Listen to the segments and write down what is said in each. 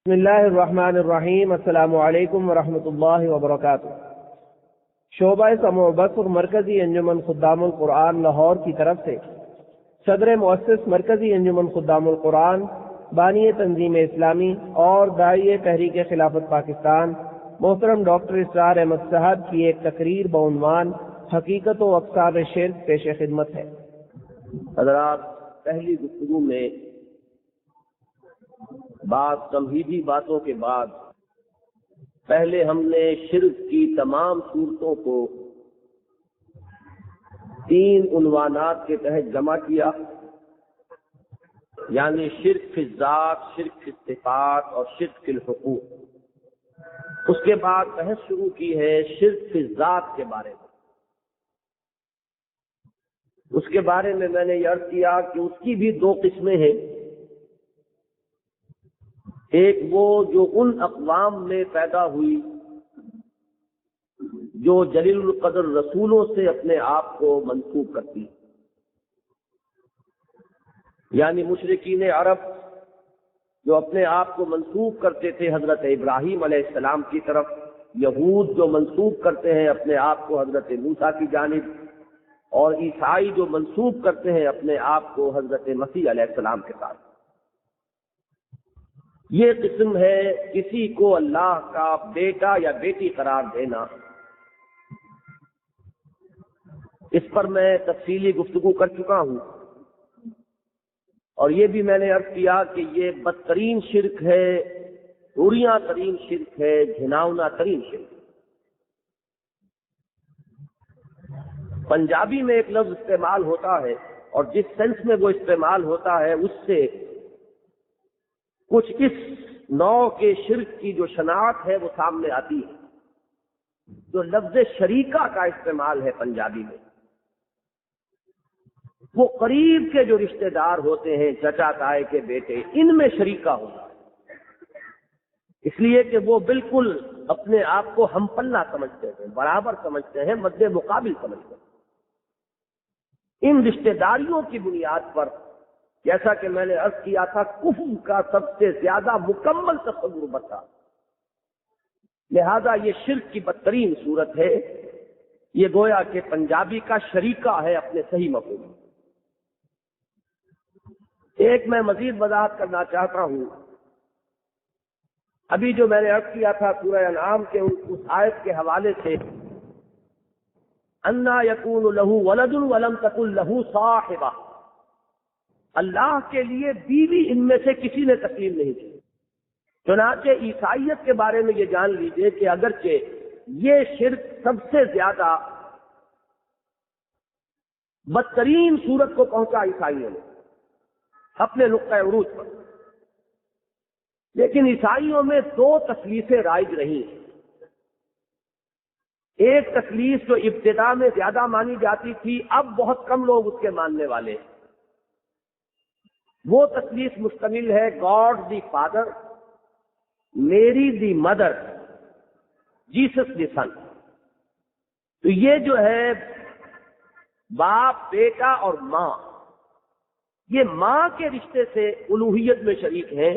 بسم اللہ الرحمن الرحیم۔ السلام علیکم ورحمۃ اللہ وبرکاتہ۔ شعبہ سمع و بصر مرکزی انجمن خدام القرآن لاہور کی طرف سے صدر مؤسس مرکزی انجمن خدام القرآن، بانی تنظیم اسلامی اور داعی تحریک خلافت پاکستان محترم ڈاکٹر اسرار احمد صاحب کی ایک تقریر بعنوان حقیقت و اقسام شرک پیش خدمت ہے۔ حضرات، پہلی گفتگو میں بعض تمہیدی باتوں کے بعد پہلے ہم نے شرک کی تمام صورتوں کو 3 عنوانات کے تحت جمع کیا، یعنی شرک فی الذات، شرک فی الصفات اور شرک فی الحقوق۔ اس کے بعد بحث شروع کی ہے شرک فی الذات کے بارے میں۔ اس کے بارے میں نے یہ عرض کیا کہ اس کی بھی 2 قسمیں ہیں۔ ایک وہ جو ان اقوام میں پیدا ہوئی جو جلیل القدر رسولوں سے اپنے آپ کو منسوب کرتی، یعنی مشرکین عرب جو اپنے آپ کو منسوب کرتے تھے حضرت ابراہیم علیہ السلام کی طرف، یہود جو منسوب کرتے ہیں اپنے آپ کو حضرت موسیٰ کی جانب، اور عیسائی جو منسوب کرتے ہیں اپنے آپ کو حضرت مسیح علیہ السلام کے ساتھ۔ یہ قسم ہے کسی کو اللہ کا بیٹا یا بیٹی قرار دینا۔ اس پر میں تفصیلی گفتگو کر چکا ہوں، اور یہ بھی میں نے عرض کیا کہ یہ بدترین شرک ہے، عریاں ترین شرک ہے، گھناؤنا ترین شرک۔ پنجابی میں ایک لفظ استعمال ہوتا ہے، اور جس سینس میں وہ استعمال ہوتا ہے اس سے کچھ اس نوع کے شرک کی جو شناخت ہے وہ سامنے آتی ہے۔ جو لفظ شریکہ کا استعمال ہے پنجابی میں، وہ قریب کے جو رشتہ دار ہوتے ہیں، چچا تائے کے بیٹے، ان میں شریکہ ہوتا ہے، اس لیے کہ وہ بالکل اپنے آپ کو ہم پلہ سمجھتے ہیں، برابر سمجھتے ہیں، مد مقابل سمجھتے ہیں۔ ان رشتہ داریوں کی بنیاد پر، جیسا کہ میں نے عرض کیا تھا، کفر کا سب سے زیادہ مکمل تصور بتا، لہذا یہ شرک کی بدترین صورت ہے۔ یہ گویا کہ پنجابی کا شریکہ ہے اپنے صحیح مفہوم میں۔ ایک میں مزید وضاحت کرنا چاہتا ہوں۔ ابھی جو میں نے عرض کیا تھا سورہ انعام کے اس آیت کے حوالے سے، انا یکون لہ ولد ولم تکن لہ صاحبہ، اللہ کے لیے بیوی ان میں سے کسی نے تسلیم نہیں کی۔ چنانچہ عیسائیت کے بارے میں یہ جان لیجئے کہ اگرچہ یہ شرک سب سے زیادہ بدترین صورت کو پہنچا عیسائیوں نے اپنے نقطہ عروج پر، لیکن عیسائیوں میں 2 تثلیثیں رائج رہی ہیں۔ ایک تثلیث جو ابتدا میں زیادہ مانی جاتی تھی، اب بہت کم لوگ اس کے ماننے والے ہیں۔ وہ تثلیث مشتمل ہے گاڈ دی فادر، میری دی مدر، جیسس دی سن۔ تو یہ جو ہے باپ، بیٹا اور ماں، یہ ماں کے رشتے سے الوہیت میں شریک ہیں،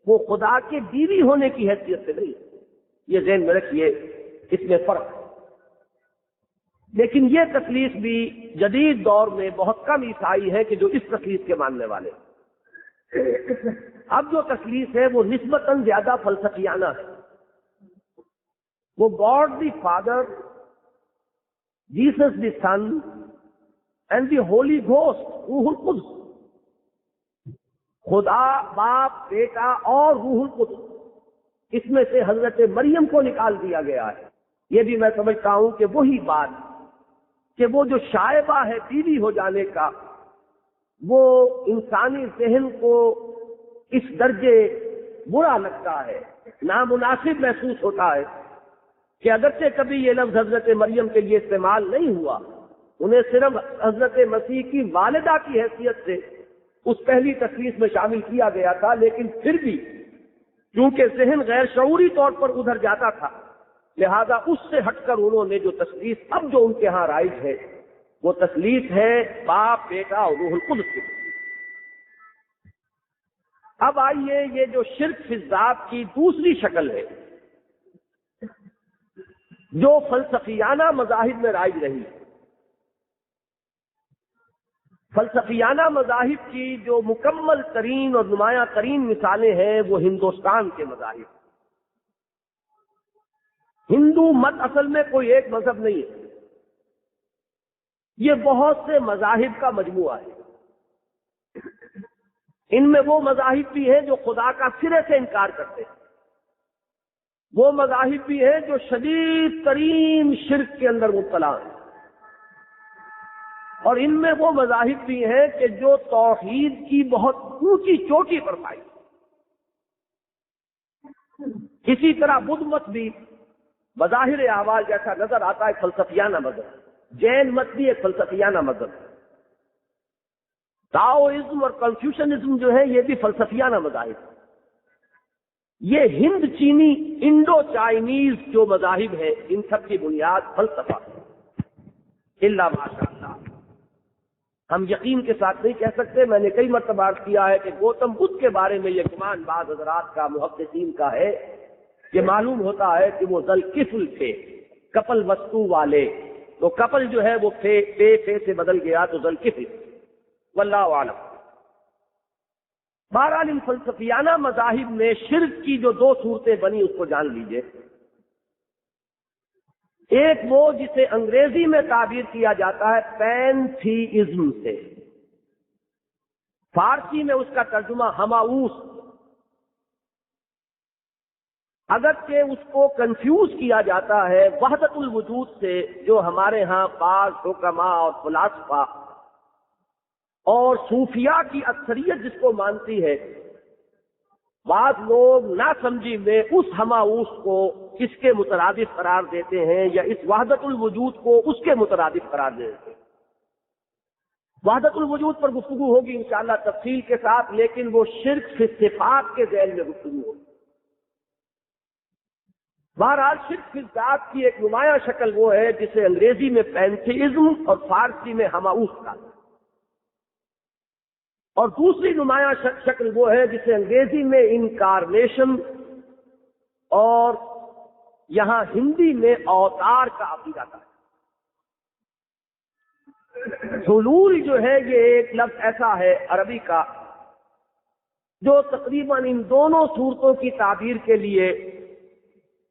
وہ خدا کے بیوی ہونے کی حیثیت سے نہیں۔ یہ ذہن میں رکھیے، اس میں فرق ہے۔ لیکن یہ تثلیث بھی جدید دور میں بہت کم عیسائی ہے کہ جو اس تثلیث کے ماننے والے۔ اب جو تثلیث ہے وہ نسبتاً زیادہ فلسفیانہ ہے۔ وہ God the Father, Jesus the Son and the Holy Ghost, روح القدس، خدا، باپ، بیٹا اور روح القدس، اس میں سے حضرت مریم کو نکال دیا گیا ہے۔ یہ بھی میں سمجھتا ہوں کہ وہی بات کہ وہ جو شائبہ ہے بیوی ہو جانے کا، وہ انسانی ذہن کو اس درجے برا لگتا ہے، نامناسب محسوس ہوتا ہے کہ اگرچہ کبھی یہ لفظ حضرت مریم کے لیے استعمال نہیں ہوا، انہیں صرف حضرت مسیح کی والدہ کی حیثیت سے اس پہلی تثلیث میں شامل کیا گیا تھا، لیکن پھر بھی چونکہ ذہن غیر شعوری طور پر ادھر جاتا تھا، لہذا اس سے ہٹ کر انہوں نے جو تثلیث اب جو ان کے ہاں رائج ہے وہ تثلیث ہے باپ، بیٹا اور روح القدس کی۔ اب آئیے یہ جو شرک فی الذات کی دوسری شکل ہے جو فلسفیانہ مذاہب میں رائج رہی. فلسفیانہ مذاہب کی جو مکمل ترین اور نمایاں ترین مثالیں ہیں وہ ہندوستان کے مذاہب. ہندو مت اصل میں کوئی ایک مذہب نہیں ہے، یہ بہت سے مذاہب کا مجموعہ ہے. ان میں وہ مذاہب بھی ہیں جو خدا کا سرے سے انکار کرتے ہیں، وہ مذاہب بھی ہیں جو شدید ترین شرک کے اندر مبتلا ہیں، اور ان میں وہ مذاہب بھی ہیں کہ جو توحید کی بہت اونچی چوٹی پر پائی. اسی طرح بدھ مت بھی بظاہر احوال جیسا نظر آتا ہے فلسفیانہ مذہب. جین مت بھی ایک فلسفیانہ مذہب ہے. تاؤزم اور کنفیوشنزم جو ہے یہ بھی فلسفیانہ مذاہب ہے. یہ ہند چینی انڈو چائنیز جو مذاہب ہیں ان سب کی بنیاد فلسفہ ہے. الا ماشاء اللہ ہم یقین کے ساتھ نہیں کہہ سکتے. میں نے کئی مرتبہ عرض کیا ہے کہ گوتم بدھ کے بارے میں یہ گمان بعض حضرات کا محققین کا ہے کہ معلوم ہوتا ہے کہ وہ ذل کفل تھے، کپل وستو والے. تو کپل جو ہے وہ فے سے بدل گیا تو ذل کفل. واللہ اعلم. بہرحال ان فلسفیانہ مذاہب میں شرک کی جو دو صورتیں بنی اس کو جان لیجئے. ایک وہ جسے انگریزی میں تعبیر کیا جاتا ہے پینتھیزم سے، فارسی میں اس کا ترجمہ ہماؤس. اگرچہ اس کو کنفیوز کیا جاتا ہے وحدت الوجود سے جو ہمارے ہاں بعض حکماء اور فلاسفہ اور صوفیاء کی اکثریت جس کو مانتی ہے، بعض لوگ ناسمجھی میں اس ہماؤس کو اس کے مترادف قرار دیتے ہیں یا اس وحدت الوجود کو اس کے مترادف قرار دیتے ہیں. وحدت الوجود پر گفتگو ہوگی انشاءاللہ تفصیل کے ساتھ، لیکن وہ شرک فی صفات کے ذیل میں گفتگو ہوگی. بہرحال شرک فی ذات کی ایک نمایاں شکل وہ ہے جسے انگریزی میں پینتھیزم اور فارسی میں ہماؤس کہا ہے، اور دوسری نمایاں شکل وہ ہے جسے انگریزی میں انکارنیشن اور یہاں ہندی میں اوتار کا عقیدہ ہے. حلول جو ہے یہ ایک لفظ ایسا ہے عربی کا جو تقریباً ان دونوں صورتوں کی تعبیر کے لیے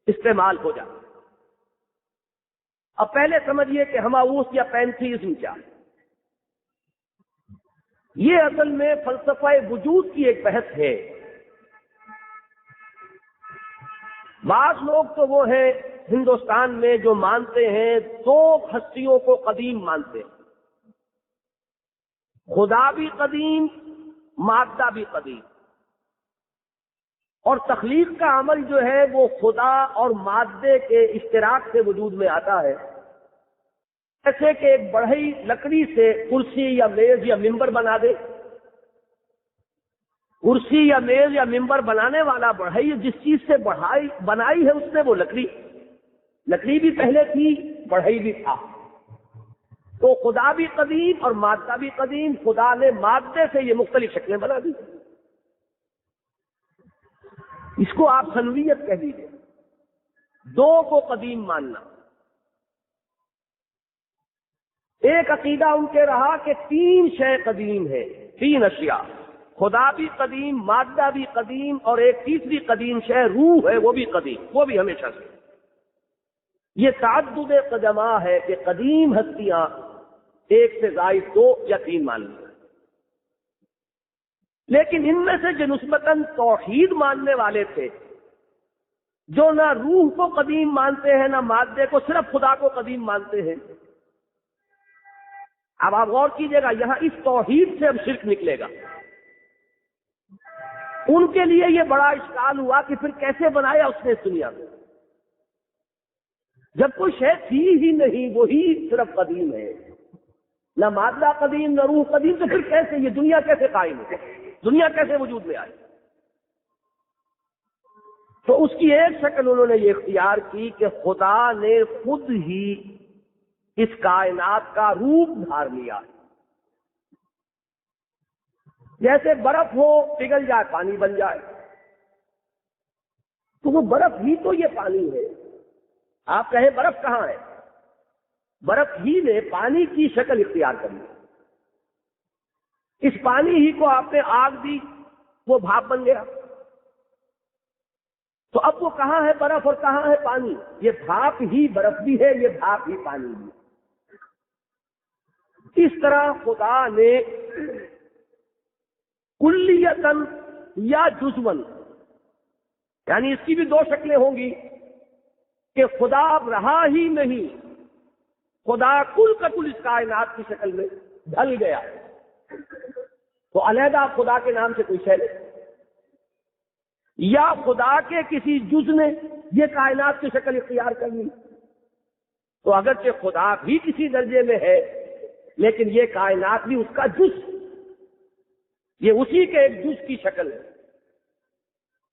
استعمال ہو جاتا ہے. اب پہلے سمجھیے کہ ہماؤس یا پینتھیزم کیا ہے. یہ اصل میں فلسفہ وجود کی ایک بحث ہے. بعض لوگ تو وہ ہیں ہندوستان میں جو مانتے ہیں دو ہستیوں کو قدیم مانتے ہیں، خدا بھی قدیم، مادہ بھی قدیم، اور تخلیق کا عمل جو ہے وہ خدا اور مادے کے اشتراک سے وجود میں آتا ہے. جیسے کہ ایک بڑھئی لکڑی سے کرسی یا میز یا ممبر بنا دے. کرسی یا میز یا ممبر بنانے والا بڑھئی جس چیز سے بنائی ہے اس نے وہ لکڑی بھی پہلے تھی، بڑھئی بھی تھا. تو خدا بھی قدیم اور مادہ بھی قدیم. خدا نے مادے سے یہ مختلف شکلیں بنا دی. اس کو آپ سنویت کہہ دیجیے، دو کو قدیم ماننا. ایک عقیدہ ان کے رہا کہ تین شے قدیم ہے، تین اشیاء، خدا بھی قدیم، مادہ بھی قدیم، اور ایک تیسری قدیم شے روح ہے وہ بھی قدیم، وہ بھی ہمیشہ سے. یہ تعدد قدماء ہے کہ قدیم ہستیاں ایک سے زائد دو یا تین مان لیں. لیکن ان میں سے جو نسبتاً توحید ماننے والے تھے، جو نہ روح کو قدیم مانتے ہیں نہ مادے کو، صرف خدا کو قدیم مانتے ہیں. اب آپ غور کیجئے گا، یہاں اس توحید سے اب شرک نکلے گا. ان کے لیے یہ بڑا اشکال ہوا کہ پھر کیسے بنایا اس نے اس دنیا کو، جب کوئی شے تھی ہی نہیں، وہی صرف قدیم ہے، نہ مادہ قدیم نہ روح قدیم، تو پھر کیسے یہ دنیا کیسے قائم ہے، دنیا کیسے وجود میں آئی؟ تو اس کی ایک شکل انہوں نے یہ اختیار کی کہ خدا نے خود ہی اس کائنات کا روپ دھار لیا. جیسے برف ہو پگھل جائے پانی بن جائے، تو وہ برف ہی تو یہ پانی ہے۔ آپ کہیں برف کہاں ہے؟ برف ہی نے پانی کی شکل اختیار کر لی، اس پانی ہی کو آپ نے آگ دی، وہ بھاپ بن گیا۔ تو اب وہ کہاں ہے برف اور کہاں ہے پانی؟ یہ بھاپ ہی برف بھی ہے، یہ بھاپ ہی پانی بھی ہے۔ اس طرح خدا نے کلیتاً یا جزواً، یعنی اس کی بھی دو شکلیں ہوں گی کہ خدا اب رہا ہی نہیں، خدا کل کا کل اس کائنات کی شکل میں ڈھل گیا، تو علیحدہ خدا کے نام سے کوئی شے نہیں، یا خدا کے کسی جز نے یہ کائنات کی شکل اختیار کر لی، تو اگرچہ خدا بھی کسی درجے میں ہے لیکن یہ کائنات بھی اس کا جز، یہ اسی کے ایک جز کی شکل ہے۔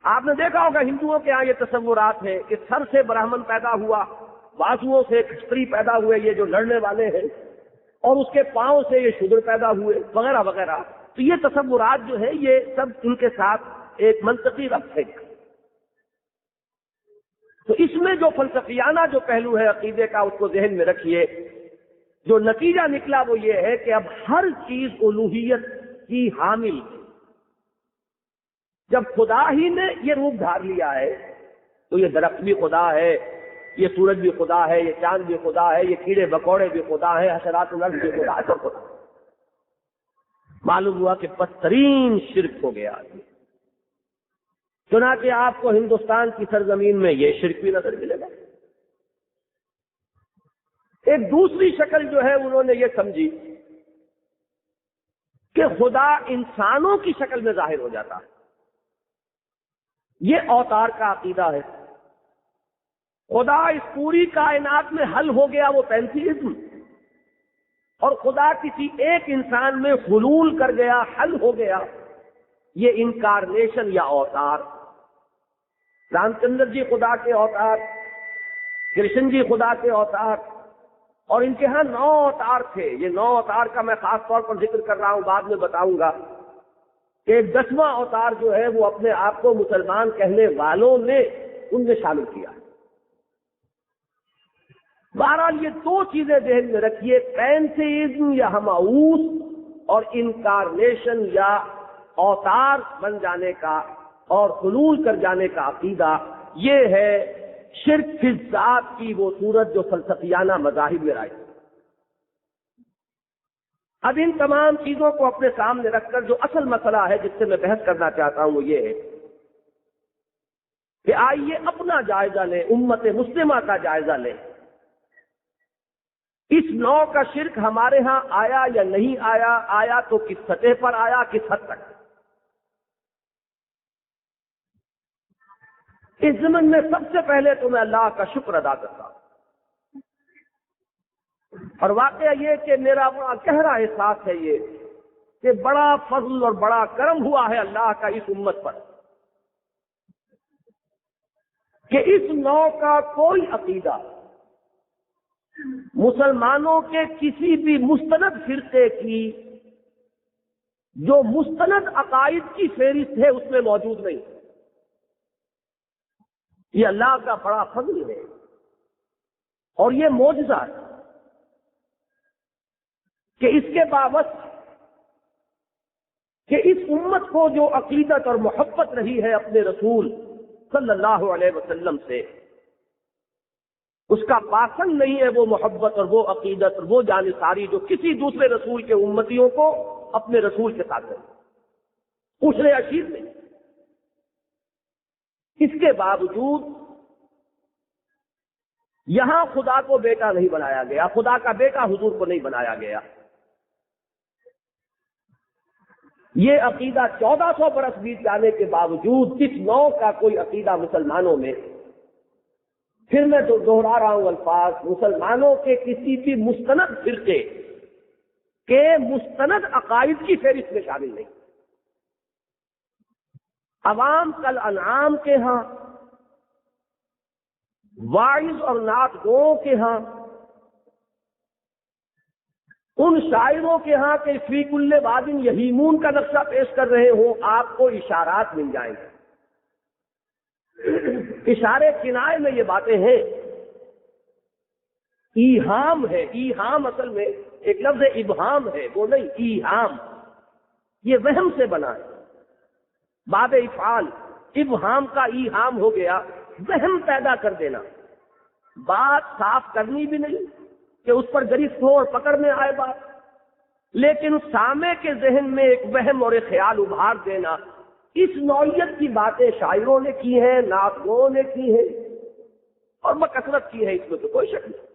آپ نے دیکھا ہوگا ہندوؤں کے ہاں یہ تصورات ہیں کہ سر سے برہمن پیدا ہوا، بازوؤں سے کھچڑی پیدا ہوئے یہ جو لڑنے والے ہیں، اور اس کے پاؤں سے یہ شودر پیدا ہوئے وغیرہ وغیرہ۔ تو یہ تصورات جو ہے یہ سب ان کے ساتھ ایک منطقی ربط ہے۔ تو اس میں جو فلسفیانہ جو پہلو ہے عقیدے کا اس کو ذہن میں رکھیے، جو نتیجہ نکلا وہ یہ ہے کہ اب ہر چیز الوہیت کی حامل، جب خدا ہی نے یہ روپ دھار لیا ہے تو یہ درخت بھی خدا ہے، یہ سورج بھی خدا ہے، یہ چاند بھی خدا ہے، یہ کیڑے مکوڑے بھی خدا ہے، حشرات الارض بھی خدا ہے، سب خدا۔ معلوم ہوا کہ بدترین شرک ہو گیا۔ چنانچہ آپ کو ہندوستان کی سرزمین میں یہ شرک بھی نظر ملے گا۔ ایک دوسری شکل جو ہے انہوں نے یہ سمجھی کہ خدا انسانوں کی شکل میں ظاہر ہو جاتا ہے، یہ اوتار کا عقیدہ ہے۔ خدا اس پوری کائنات میں حل ہو گیا، وہ پینتھیزم، اور خدا کسی ایک انسان میں حلول کر گیا، حل ہو گیا، یہ انکارنیشن یا اوتار۔ رام چندر جی خدا کے اوتار، کرشن جی خدا کے اوتار، اور ان کے ہاں 9 اوتار تھے۔ یہ 9 اوتار کا میں خاص طور پر ذکر کر رہا ہوں، بعد میں بتاؤں گا کہ 10واں اوتار جو ہے وہ اپنے آپ کو مسلمان کہنے والوں نے ان میں شامل کیا۔ بہرحال یہ 2 چیزیں ذہن میں رکھیے، پینتھیزم یا ہماؤس اور انکارنیشن یا اوتار بن جانے کا اور حلول کر جانے کا عقیدہ، یہ ہے شرک فی الذات کی وہ صورت جو فلسفیانہ مذاہب میں رائج۔ اب ان تمام چیزوں کو اپنے سامنے رکھ کر جو اصل مسئلہ ہے جس سے میں بحث کرنا چاہتا ہوں وہ یہ ہے کہ آئیے اپنا جائزہ لیں، امت مسلمہ کا جائزہ لیں، اس نوع کا شرک ہمارے ہاں آیا یا نہیں آیا، آیا تو کس سطح پر آیا، کس حد تک۔ اس زمن میں سب سے پہلے تو میں اللہ کا شکر ادا کرتا ہوں، اور واقعہ یہ کہ میرا بڑا گہرا احساس ہے یہ کہ بڑا فضل اور بڑا کرم ہوا ہے اللہ کا اس امت پر کہ اس نوع کا کوئی عقیدہ مسلمانوں کے کسی بھی مستند فرقے کی جو مستند عقائد کی فہرست ہے اس میں موجود نہیں۔ یہ اللہ کا بڑا فضل ہے اور یہ معجزہ ہے کہ اس کے باوجود کہ اس امت کو جو عقیدت اور محبت رہی ہے اپنے رسول صلی اللہ علیہ وسلم سے، اس کا پاسنگ نہیں ہے وہ محبت اور وہ عقیدت اور وہ جانثاری جو کسی دوسرے رسول کے امتیوں کو اپنے رسول کے ساتھ ہے، پوچھنے اشیر نہیں۔ اس کے باوجود یہاں خدا کو بیٹا نہیں بنایا گیا، خدا کا بیٹا حضور کو نہیں بنایا گیا۔ یہ عقیدہ 1400 برس بیت جانے کے باوجود اس نوع کا کوئی عقیدہ مسلمانوں میں، پھر میں تو دوہرا رہا ہوں الفاظ، مسلمانوں کے کسی بھی مستند فرقے کے مستند عقائد کی فہرست میں شامل نہیں۔ عوام کل انعام کے ہاں، واعظ اور نعت گوؤں کے ہاں ان شاعروں کے ہاں کہ فی کل وادن یہیمون کا نقشہ پیش کر رہے ہوں، آپ کو اشارات مل جائیں گے، اشارے کنائے میں یہ باتیں ہیں۔ ایہام ہے، ایہام اصل میں ایک لفظ ابہام ہے، وہ نہیں، ایہام یہ وہم سے بنا ہے، باب افعال، ابہام کا ایہام ہو گیا، وہم پیدا کر دینا، بات صاف کرنی بھی نہیں کہ اس پر گرفت ہو اور پکڑ میں آئے بات، لیکن سامع کے ذہن میں ایک وہم اور ایک خیال ابھار دینا۔ اس نوعیت کی باتیں شاعروں نے کی ہیں، ناطقوں نے کی ہیں، اور بکثرت کی ہے، اس میں تو کوئی شک نہیں۔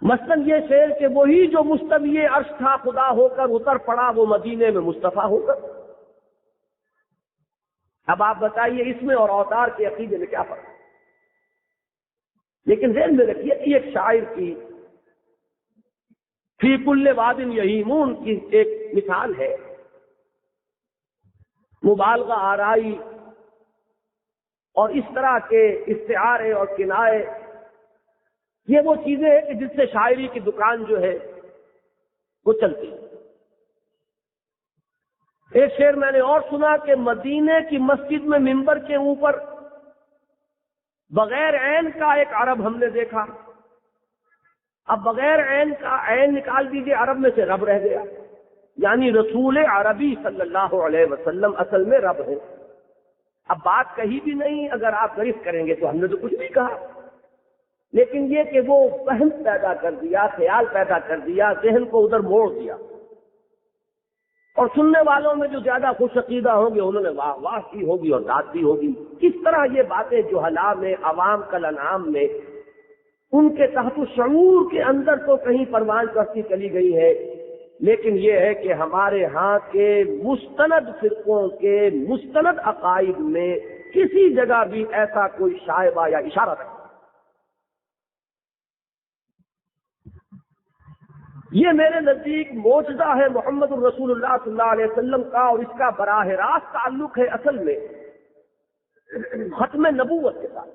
مثلاً یہ شعر کہ وہی جو مستوی عرش تھا خدا ہو کر اتر پڑا وہ مدینے میں مصطفیٰ ہو کر۔ اب آپ بتائیے اس میں اور اوتار کے عقیدے میں کیا فرق ہے؟ لیکن ذہن میں رکھیے کہ ایک شاعر کی فی کل وادن یہیمون کی ایک مثال ہے، مبالغہ آرائی اور اس طرح کے استعارے اور کنائے، یہ وہ چیزیں ہیں کہ جس سے شاعری کی دکان جو ہے وہ چلتی ہے۔ ایک شعر میں نے اور سنا کہ مدینے کی مسجد میں ممبر کے اوپر بغیر عین کا ایک عرب ہم نے دیکھا۔ اب بغیر عین کا عین نکال دیجئے، عرب میں سے رب رہ گیا، یعنی رسول عربی صلی اللہ علیہ وسلم اصل میں رب ہے۔ اب بات کہی بھی نہیں، اگر آپ گرفت کریں گے تو ہم نے تو کچھ نہیں کہا، لیکن یہ کہ وہ وہم پیدا کر دیا، خیال پیدا کر دیا، ذہن کو ادھر موڑ دیا، اور سننے والوں میں جو زیادہ خوش عقیدہ ہوں گے انہوں نے واہ واہ کی ہوگی اور داد دی ہوگی۔ کس طرح یہ باتیں جہلاء میں، عوام کالانعام میں، ان کے تحت شعور کے اندر تو کہیں پروان چڑھتی چلی گئی ہے، لیکن یہ ہے کہ ہمارے ہاں کے مستند فرقوں کے مستند عقائد میں کسی جگہ بھی ایسا کوئی شائبہ یا اشارہ نہیں۔ یہ میرے نزدیک معجزہ ہے محمد الرسول اللہ صلی اللہ علیہ وسلم کا، اور اس کا براہ راست تعلق ہے اصل میں ختم نبوت کے ساتھ۔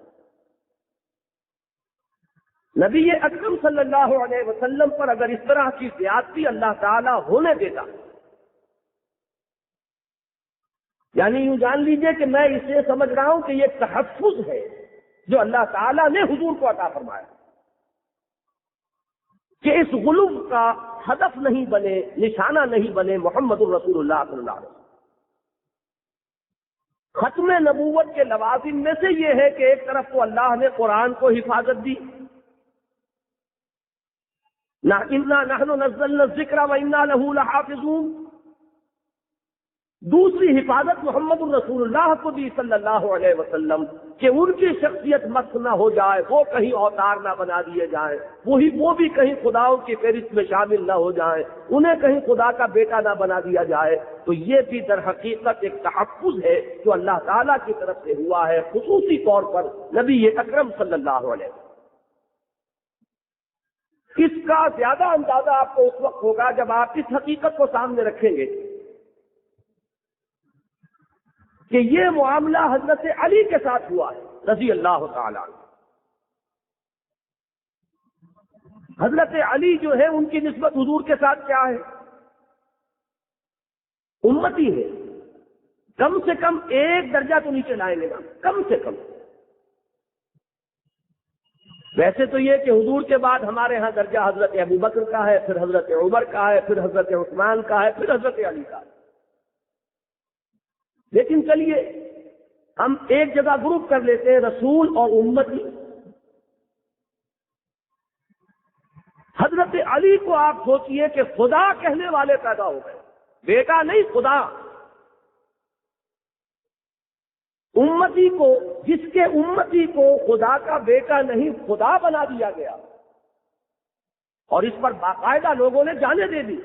نبی اکرم صلی اللہ علیہ وسلم پر اگر اس طرح کی زیادتی اللہ تعالیٰ ہونے دیتا، یعنی یوں جان لیجئے کہ میں اسے سمجھ رہا ہوں کہ یہ تحفظ ہے جو اللہ تعالیٰ نے حضور کو عطا فرمایا، کہ اس غلو کا ہدف نہیں بنے، نشانہ نہیں بنے محمد الرسول اللہ صلی اللہ علیہ وسلم۔ ختم نبوت کے لوازم میں سے یہ ہے کہ ایک طرف تو اللہ نے قرآن کو حفاظت دی، اِنَّا نَحْنُ نَزَّلْنَا الذِّكْرَ وَإِنَّا لَهُ لَحَافِظُونَ، دوسری حفاظت محمد الرسول اللہ کو دی صلی اللہ علیہ وسلم کہ ان کی شخصیت مست نہ ہو جائے، وہ کہیں اوتار نہ بنا دیے جائیں، وہ بھی کہیں خداؤں کی فہرست میں شامل نہ ہو جائیں، انہیں کہیں خدا کا بیٹا نہ بنا دیا جائے۔ تو یہ بھی در حقیقت ایک تحفظ ہے جو اللہ تعالیٰ کی طرف سے ہوا ہے، خصوصی طور پر نبی اکرم صلی اللہ علیہ وسلم۔ اس کا زیادہ اندازہ آپ کو اس وقت ہوگا جب آپ اس حقیقت کو سامنے رکھیں گے کہ یہ معاملہ حضرت علی کے ساتھ ہوا ہے رضی اللہ تعالیٰ عنہ۔ حضرت علی جو ہے ان کی نسبت حضور کے ساتھ کیا ہے؟ امتی ہے، کم سے کم ایک درجہ تو نیچے لائیں گے نا، کم سے کم۔ ویسے تو یہ کہ حضور کے بعد ہمارے ہاں درجہ حضرت ابو بکر کا ہے، پھر حضرت عمر کا ہے، پھر حضرت عثمان کا ہے، پھر حضرت علی کا ہے، لیکن چلیے ہم ایک جگہ گروپ کر لیتے ہیں رسول اور امتی۔ حضرت علی کو آپ سوچئے کہ خدا کہنے والے پیدا ہو گئے، بیٹا نہیں خدا۔ امتی کو، جس کے امتی کو خدا کا بیٹا نہیں خدا بنا دیا گیا، اور اس پر باقاعدہ لوگوں نے جانیں دے دی۔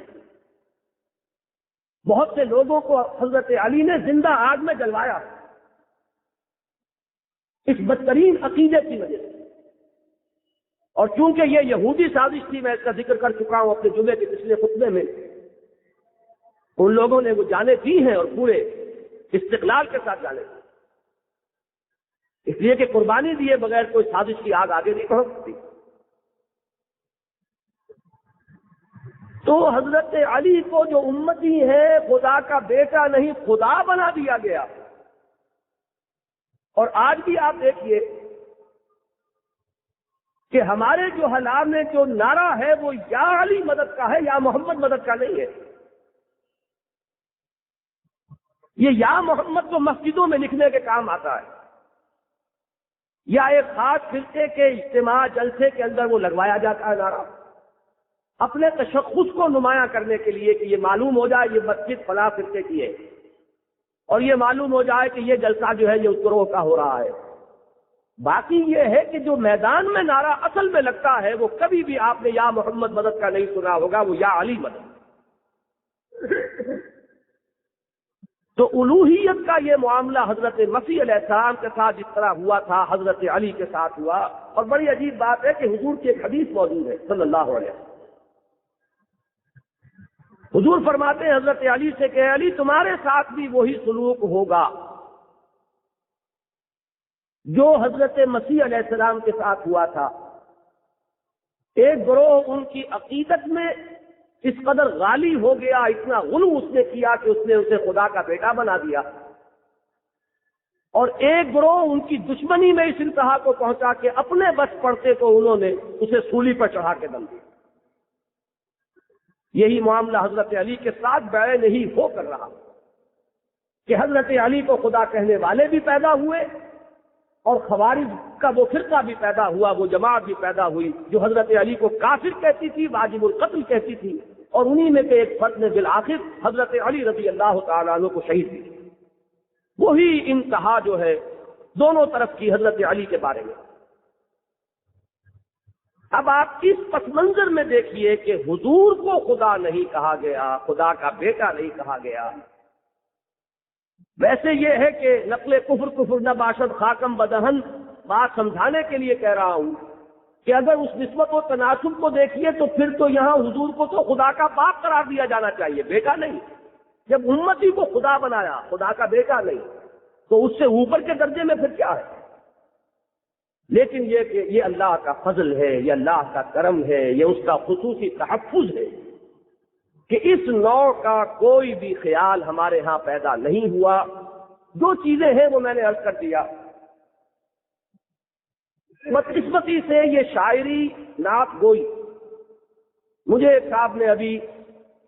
بہت سے لوگوں کو حضرت علی نے زندہ آگ میں جلوایا اس بدترین عقیدے کی وجہ سے، اور چونکہ یہ یہودی سازش تھی، میں اس کا ذکر کر چکا ہوں اپنے جمعے کے پچھلے خطبے میں، ان لوگوں نے وہ جانے دی ہیں اور پورے استقلال کے ساتھ جانے دی، اس لیے کہ قربانی دیے بغیر کوئی سازش کی آگ آگے نہیں بڑھ سکتی۔ تو حضرت علی کو جو امتی ہے خدا کا بیٹا نہیں خدا بنا دیا گیا. اور آج بھی آپ دیکھیے کہ ہمارے جو حالات میں جو نعرہ ہے وہ یا علی مدد کا ہے یا محمد مدد کا نہیں ہے. یہ یا محمد تو مسجدوں میں لکھنے کے کام آتا ہے یا ایک خاص فرقے کے اجتماع جلسے کے اندر وہ لگوایا جاتا ہے نعرہ اپنے تشخص کو نمایاں کرنے کے لیے کہ یہ معلوم ہو جائے یہ مسجد فلاں فرقے کی ہے اور یہ معلوم ہو جائے کہ یہ جلسہ جو ہے یہ اس گروہ کا ہو رہا ہے. باقی یہ ہے کہ جو میدان میں نعرہ اصل میں لگتا ہے وہ کبھی بھی آپ نے یا محمد مدد کا نہیں سنا ہوگا, وہ یا علی مدد. تو الوہیت کا یہ معاملہ حضرت مسیح علیہ السلام کے ساتھ جس طرح ہوا تھا حضرت علی کے ساتھ ہوا. اور بڑی عجیب بات ہے کہ حضور کی ایک حدیث موجود ہے صلی اللہ علیہ وسلم. حضور فرماتے ہیں حضرت علی سے کہ علی تمہارے ساتھ بھی وہی سلوک ہوگا جو حضرت مسیح علیہ السلام کے ساتھ ہوا تھا. ایک گروہ ان کی عقیدت میں اس قدر غالی ہو گیا, اتنا غلو اس نے کیا کہ اس نے اسے خدا کا بیٹا بنا دیا, اور ایک گروہ ان کی دشمنی میں اس انتہا کو پہنچا کہ اپنے بس پڑتے تو انہوں نے اسے سولی پر چڑھا کے دم دیا. یہی معاملہ حضرت علی کے ساتھ بیع نہیں ہو کر رہا کہ حضرت علی کو خدا کہنے والے بھی پیدا ہوئے اور خوارج کا وہ فرقہ بھی پیدا ہوا, وہ جماعت بھی پیدا ہوئی جو حضرت علی کو کافر کہتی تھی, واجب القتل کہتی تھی, اور انہی میں سے ایک فرد نے بالآخر حضرت علی رضی اللہ تعالیٰ عنہ کو شہید کی. وہی انتہا جو ہے دونوں طرف کی حضرت علی کے بارے میں. اب آپ اس پس منظر میں دیکھیے کہ حضور کو خدا نہیں کہا گیا, خدا کا بیٹا نہیں کہا گیا. ویسے یہ ہے کہ نقل کفر نہ باشد خاکم بدہن بات سمجھانے کے لیے کہہ رہا ہوں کہ اگر اس نسبت و تناسب کو دیکھیے تو پھر تو یہاں حضور کو تو خدا کا باپ قرار دیا جانا چاہیے, بیٹا نہیں. جب امتی کو خدا بنایا, خدا کا بیٹا نہیں, تو اس سے اوپر کے درجے میں پھر کیا ہے. لیکن یہ کہ یہ اللہ کا فضل ہے, یہ اللہ کا کرم ہے, یہ اس کا خصوصی تحفظ ہے کہ اس نوع کا کوئی بھی خیال ہمارے ہاں پیدا نہیں ہوا. جو چیزیں ہیں وہ میں نے عرض کر دیا. بدقسمتی سے یہ شاعری نعت گوئی, مجھے ایک صاحب نے ابھی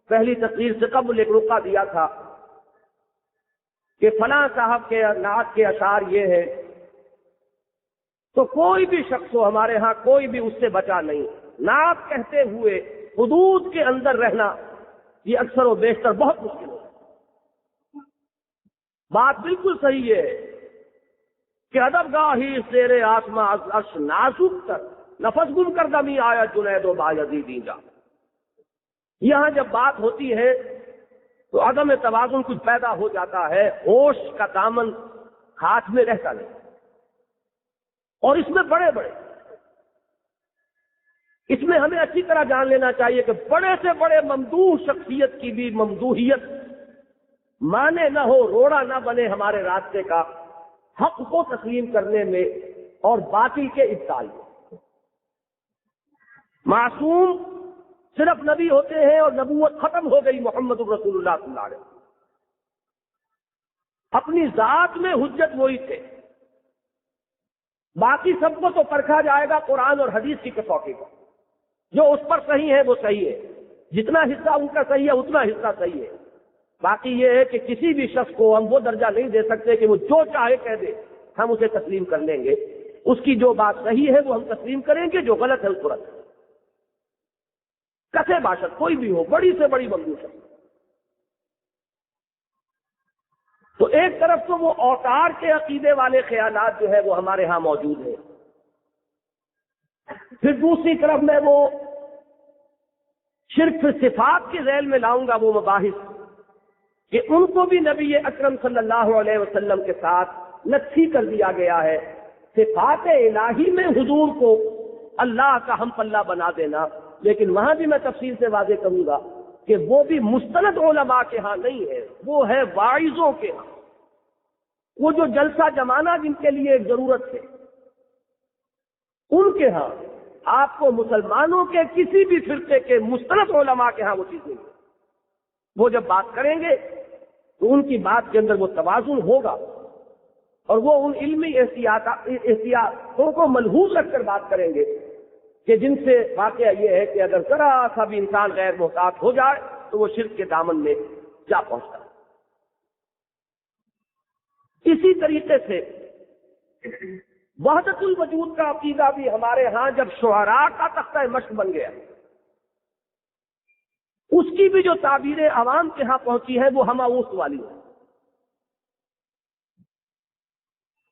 پہلی تقریر سے قبل ایک رقعہ دیا تھا کہ فلاں صاحب کے نعت کے اشعار یہ ہے, تو کوئی بھی شخص ہو ہمارے ہاں کوئی بھی اس سے بچا نہیں. نعت کہتے ہوئے حدود کے اندر رہنا یہ اکثر و بیشتر بہت مشکل ہے. بات بالکل صحیح ہے کہ ادب گاہی زیر آسماں عرش نازک تر نفس گم کر دمی آیا جنید و بایزیدی جا. یہاں جب بات ہوتی ہے تو عدم توازن کچھ پیدا ہو جاتا ہے, ہوش کا دامن ہاتھ میں رہتا نہیں. اور اس میں بڑے اس میں ہمیں اچھی طرح جان لینا چاہیے کہ بڑے سے بڑے ممدوح شخصیت کی بھی ممدوحیت مانے نہ ہو, روڑا نہ بنے ہمارے راستے کا حق کو تسلیم کرنے میں اور باطل کے ابطال میں. معصوم صرف نبی ہوتے ہیں اور نبوت ختم ہو گئی محمد رسول اللہ صلی اللہ علیہ وسلم. اپنی ذات میں حجت وہی تھے, باقی سب کو تو پرکھا جائے گا قرآن اور حدیث کی کسوٹی پر. جو اس پر صحیح ہے وہ صحیح ہے, جتنا حصہ ان کا صحیح ہے اتنا حصہ صحیح ہے. باقی یہ ہے کہ کسی بھی شخص کو ہم وہ درجہ نہیں دے سکتے کہ وہ جو چاہے کہہ دے ہم اسے تسلیم کر لیں گے. اس کی جو بات صحیح ہے وہ ہم تسلیم کریں گے, جو غلط ہے اس کو رد. کسے باشد کوئی بھی ہو, بڑی سے بڑی ممدوح شخص. تو ایک طرف تو وہ اوتار کے عقیدے والے خیالات جو ہے وہ ہمارے ہاں موجود ہیں, پھر دوسری طرف میں وہ شرک صفات کے ذیل میں لاؤں گا وہ مباحث کہ ان کو بھی نبی اکرم صلی اللہ علیہ وسلم کے ساتھ نفی کر دیا گیا ہے. صفات الہی میں حضور کو اللہ کا ہم پلہ بنا دینا, لیکن وہاں بھی میں تفصیل سے واضح کروں گا کہ وہ بھی مستند علماء کے ہاں نہیں ہے, وہ ہے واعظوں کے ہاں. وہ جو جلسہ جمانا جن کے لیے ایک ضرورت ہے ان کے ہاں آپ کو مسلمانوں کے کسی بھی فرقے کے مستند علماء کے ہاں وہ چیز نہیں ہے۔ وہ جب بات کریں گے تو ان کی بات کے اندر وہ توازن ہوگا، اور وہ ان علمی احتیاطوں کو ملحوظ رکھ کر بات کریں گے کہ جن سے واقعہ یہ ہے کہ اگر ذرا سا بھی انسان غیر محتاط ہو جائے تو وہ شرک کے دامن میں جا پہنچتا ہے۔ اسی طریقے سے وحدت الوجود کا عقیدہ بھی ہمارے ہاں جب شعراء کا تختہ مشق بن گیا، اس کی بھی جو تعبیر عوام کے ہاں پہنچی ہے وہ ہماؤس والی ہے۔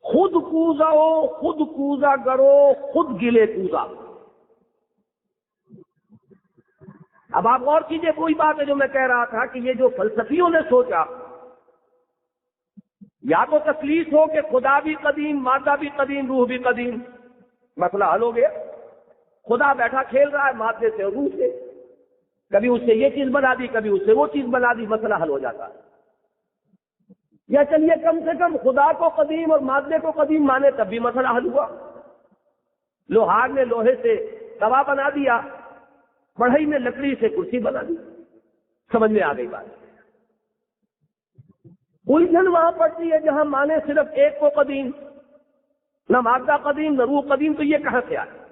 خود کوزا ہو، خود کوزا کرو، خود گلے کوزا۔ اب آپ غور کیجئے، وہی بات ہے جو میں کہہ رہا تھا کہ یہ جو فلسفیوں نے سوچا، یا تو تسلیس ہو کہ خدا بھی قدیم، مادہ بھی قدیم، روح بھی قدیم، مسئلہ حل ہو گیا۔ خدا بیٹھا کھیل رہا ہے مادے سے اور روح سے، کبھی اس سے یہ چیز بنا دی، کبھی اس سے وہ چیز بنا دی، مسئلہ حل ہو جاتا ہے۔ یا چلیے کم سے کم خدا کو قدیم اور مادے کو قدیم مانے، تب بھی مسئلہ حل ہوا۔ لوہار نے لوہے سے توا بنا دیا، بڑھئی نے لکڑی سے کرسی بنا دی، سمجھ میں آ گئی بات۔ الجھن وہاں پڑتی ہے جہاں مانے صرف ایک کو قدیم، نہ مادہ قدیم نہ روح قدیم، تو یہ کہاں سے آئے؟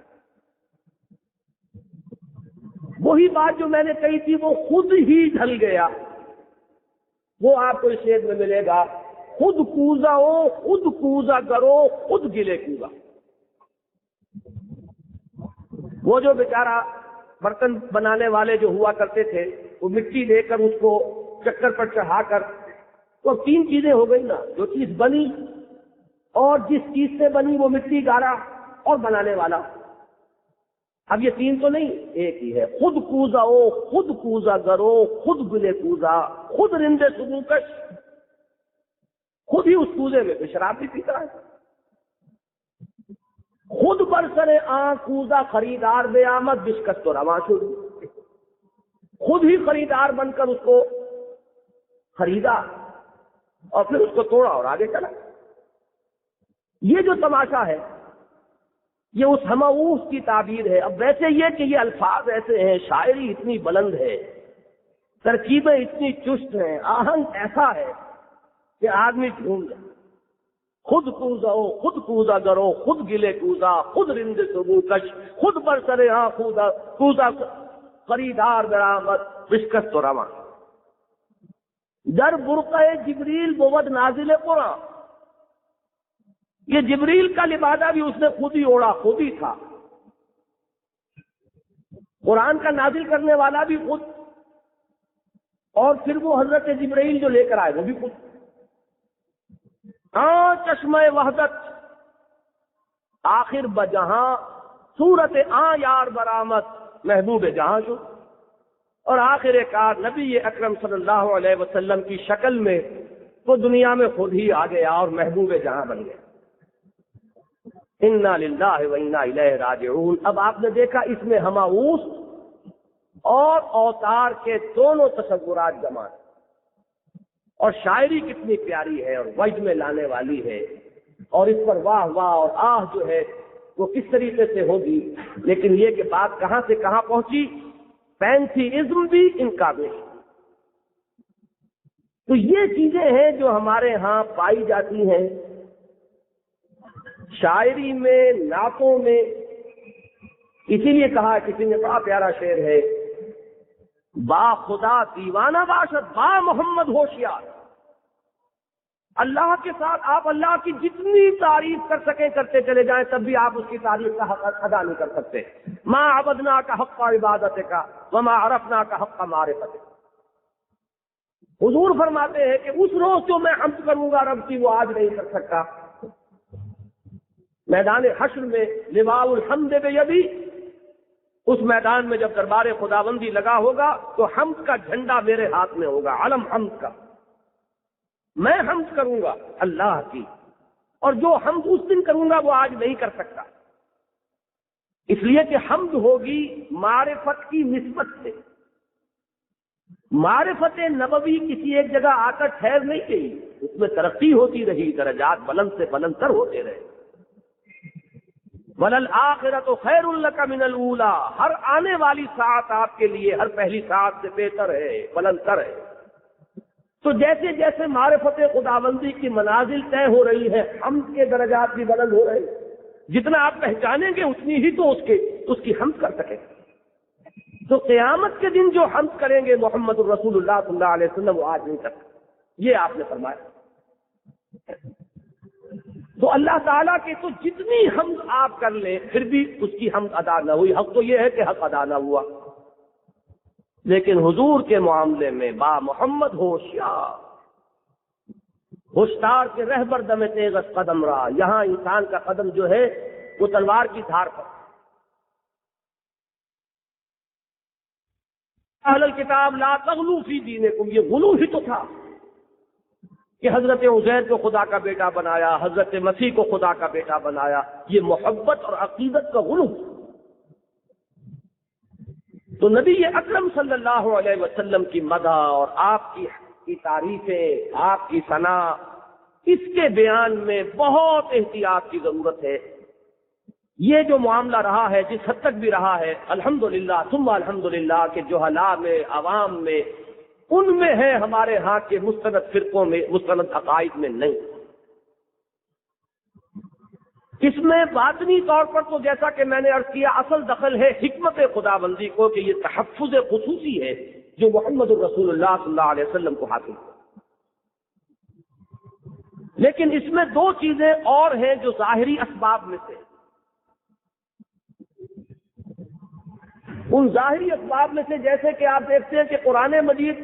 وہی بات جو میں نے کہی تھی وہ خود ہی ڈھل گیا، وہ آپ کو اس شعر میں ملے گا، خود کوزا ہو، خود کوزا کرو، خود گلے کوزا۔ وہ جو بیچارہ برتن بنانے والے جو ہوا کرتے تھے، وہ مٹی لے کر اس کو چکر پر چڑھا کر، تو تین چیزیں ہو گئی نا، جو چیز بنی اور جس چیز سے بنی وہ مٹی گارا اور بنانے والا۔ اب یہ تین تو نہیں، ایک ہی ہے، خود کوزا ہو، خود کوزا کرو، خود گلے کوزا، خود رندے سبو کش، خود ہی اس کوزے میں شراب بھی پیتا ہے، خود برسرے آنکھ کوزا خریدار بے آمد بشکست تو رواں شروع، خود ہی خریدار بن کر اس کو خریدا اور پھر اس کو توڑا اور آگے چلا۔ یہ جو تماشا ہے یہ اس ہماؤس کی تعبیر ہے۔ اب ویسے یہ کہ یہ الفاظ ایسے ہیں، شاعری اتنی بلند ہے، ترکیبیں اتنی چست ہیں، آہنگ ایسا ہے کہ آدمی جھوم جائے۔ خود کوزا ہو، خود کوزا کرو، خود گلے کوزا، خود رند سبو کش، خود برسرے ہاں کوزا خریدار برآمد بشکست و رواں۔ در برقع جبریل بود نازل قرآن، یہ جبریل کا لبادہ بھی اس نے خود ہی اوڑا، خود ہی تھا، قرآن کا نازل کرنے والا بھی خود، اور پھر وہ حضرت جبرائیل جو لے کر آئے وہ بھی خود۔ چشمہ وحدت آخر بجہاں، صورت یار برآمد محبوب جہاں جو، اور آخر کار نبی اکرم صلی اللہ علیہ وسلم کی شکل میں وہ دنیا میں خود ہی آ گیا اور محبوب جہاں بن گیا۔ انا للہ و انا الیہ راجعون۔ اب آپ نے دیکھا اس میں ہماؤس اور اوتار کے دونوں تصورات جمع ہیں، اور شاعری کتنی پیاری ہے اور وجد میں لانے والی ہے، اور اس پر واہ واہ اور آہ جو ہے وہ کس طریقے سے ہوگی۔ لیکن یہ کہ بات کہاں سے کہاں پہنچی، پینتھیزم بھی ان کا بھی۔ تو یہ چیزیں ہیں جو ہمارے ہاں پائی جاتی ہیں شاعری میں، نعتوں میں۔ اسی لیے کہا، کسی نے بڑا پیارا شعر ہے، با خدا دیوانہ باشد با محمد ہوشیار۔ اللہ کے ساتھ آپ اللہ کی جتنی تعریف کر سکیں کرتے چلے جائیں، تب بھی آپ اس کی تعریف کا حق ادا نہیں کر سکتے۔ ما عبدنا کا حق عبادت کا وما عرفنا کا حق معرفت۔ حضور فرماتے ہیں کہ اس روز جو میں حمد کروں گا رب کی، وہ آج نہیں کر سکتا۔ میدان حشر میں لواء الحمد بیدی، اس میدان میں جب دربار خداوندی لگا ہوگا تو حمد کا جھنڈا میرے ہاتھ میں ہوگا، علم حمد کا، میں حمد کروں گا اللہ کی، اور جو حمد اس دن کروں گا وہ آج نہیں کر سکتا، اس لیے کہ حمد ہوگی معرفت کی نسبت سے۔ معرفت نبوی کسی ایک جگہ آ کر ٹھہر نہیں گئی، اس میں ترقی ہوتی رہی، درجات بلند سے بلند تر ہوتے رہے۔ وَلَلْآخِرَةُ خَيْرٌ لَكَ مِنَ الْأُولَىٰ، ہر آنے والی ساعت آپ کے لیے ہر پہلی ساعت سے بہتر ہے، بلندتر ہے۔ تو جیسے جیسے معرفت خداوندی کی منازل طے ہو رہی ہے، حمد کے درجات بھی بلند ہو رہے ہیں۔ جتنا آپ پہچانیں گے اتنی ہی تو اس کی حمد کر سکیں گے۔ تو قیامت کے دن جو حمد کریں گے محمد الرسول اللہ صلی اللہ علیہ وسلم، وہ آج نہیں کر سکتے، یہ آپ نے فرمایا۔ تو اللہ تعالیٰ کے تو جتنی حمد آپ کر لیں پھر بھی اس کی حمد ادا نہ ہوئی۔ حق تو یہ ہے کہ حق ادا نہ ہوا، لیکن حضور کے معاملے میں با محمد ہوشیار، ہوشیار کے رہبر دم تیغ قدم را، یہاں انسان کا قدم جو ہے وہ تلوار کی دھار پر۔ اہل الکتاب لا تغلو فی دینکم، یہ غلو ہی تو تھا کہ حضرت عزیر کو خدا کا بیٹا بنایا، حضرت مسیح کو خدا کا بیٹا بنایا، یہ محبت اور عقیدت کا غلو۔ تو نبی اکرم صلی اللہ علیہ وسلم کی مدح اور آپ کی تعریفیں، آپ کی ثنا، اس کے بیان میں بہت احتیاط کی ضرورت ہے۔ یہ جو معاملہ رہا ہے، جس حد تک بھی رہا ہے، الحمدللہ ثم الحمدللہ کہ جہلاء میں، عوام میں، ان میں ہے، ہمارے ہاں کے مستند فرقوں میں، مستند عقائد میں نہیں۔ اس میں باطنی طور پر تو جیسا کہ میں نے عرض کیا، اصل دخل ہے حکمت خداوندی کو کہ یہ تحفظ خصوصی ہے جو محمد الرسول اللہ صلی اللہ علیہ وسلم کو حاصل ہے۔ لیکن اس میں دو چیزیں اور ہیں جو ظاہری اسباب میں سے، ان ظاہری اسباب میں سے جیسے کہ آپ دیکھتے ہیں کہ قرآن مجید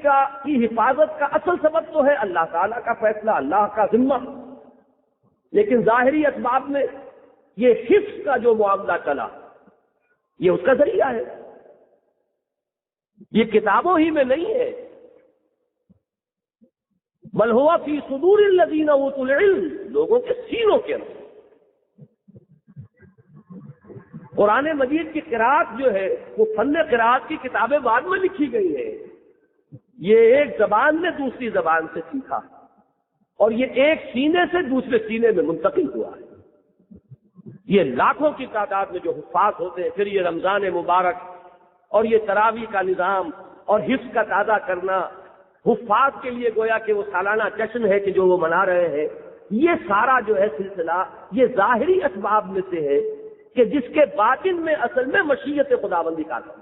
کی حفاظت کا اصل سبب تو ہے اللہ تعالیٰ کا فیصلہ، اللہ کا ذمہ، لیکن ظاہری اسباب میں یہ حفظ کا جو معاملہ چلا، یہ اس کا ذریعہ ہے، یہ کتابوں ہی میں نہیں ہے، بل ہوا فی صدور الذین اوتوا العلم، لوگوں کے سینوں کے اندر۔ قرآن مجید کی قراءت جو ہے وہ فن قراءت کی کتابیں بعد میں لکھی گئی ہیں، یہ ایک زبان نے دوسری زبان سے سیکھا اور یہ ایک سینے سے دوسرے سینے میں منتقل ہوا ہے۔ یہ لاکھوں کی تعداد میں جو حفاظ ہوتے ہیں، پھر یہ رمضان مبارک اور یہ تراویح کا نظام اور حفظ کا تازہ کرنا، حفاظ کے لیے گویا کہ وہ سالانہ جشن ہے کہ جو وہ منا رہے ہیں، یہ سارا جو ہے سلسلہ یہ ظاہری اسباب میں سے ہے کہ جس کے باطن میں اصل میں مشیت خداوندی کا ہے۔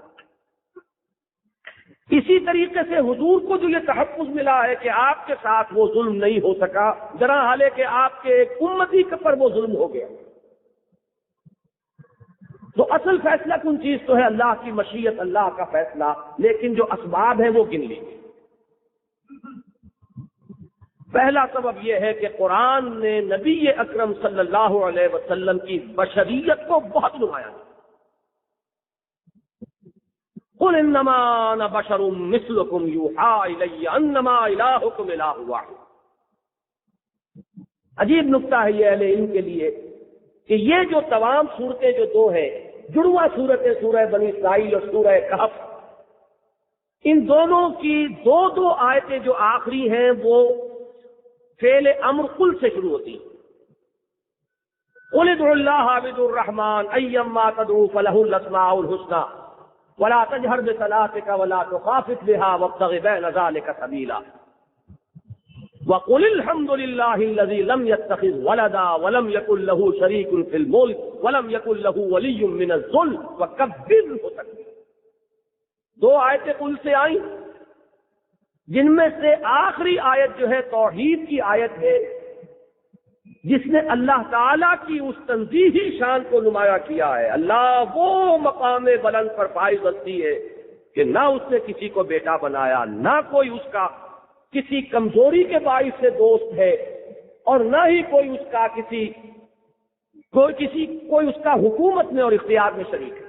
اسی طریقے سے حضور کو جو یہ تحفظ ملا ہے کہ آپ کے ساتھ وہ ظلم نہیں ہو سکا، ذرا حالے کہ آپ کے ایک امتی کے پر وہ ظلم ہو گیا۔ تو اصل فیصلہ کن چیز تو ہے اللہ کی مشیت، اللہ کا فیصلہ، لیکن جو اسباب ہیں وہ گن لیجیے۔ پہلا سبب یہ ہے کہ قرآن نے نبی اکرم صلی اللہ علیہ وسلم کی بشریت کو بہت نمایاں کیا۔ قل انما انا بشر مثلکم یوحی الی انما الہکم الہ واحد۔ عجیب نکتہ ہے یہ اہل علم کے لیے کہ یہ جو تمام صورتیں جو دو ہیں، جڑواں صورتیں سورہ بنی اسرائیل اور سورہ کہف، ان دونوں کی دو آیتیں جو آخری ہیں وہ فعل امر قل سے شروع ہوتی ہیں۔ قل ادعوا اللہ عبد الرحمن ایما تدعوا فلہ الاسماء الحسنى ولا تجہر بصلاتک ولا تخافت بها وابتغ بین ذلک سبیلا وقل الحمد للہ الذی لم يتخذ ولدا ولم یکن له شریک فی الملک ولم یکن له ولی من الذل وکبرہ تکبیرا۔ دو آیتیں قل سے آئیں، جن میں سے آخری آیت جو ہے توحید کی آیت ہے، جس نے اللہ تعالیٰ کی اس تنزیہی شان کو نمایاں کیا ہے۔ اللہ وہ مقام بلند پر فائز ہستی ہے کہ نہ اس نے کسی کو بیٹا بنایا، نہ کوئی اس کا کسی کمزوری کے باعث سے دوست ہے، اور نہ ہی کوئی اس کا کوئی اس کا حکومت میں اور اختیار میں شریک ہے۔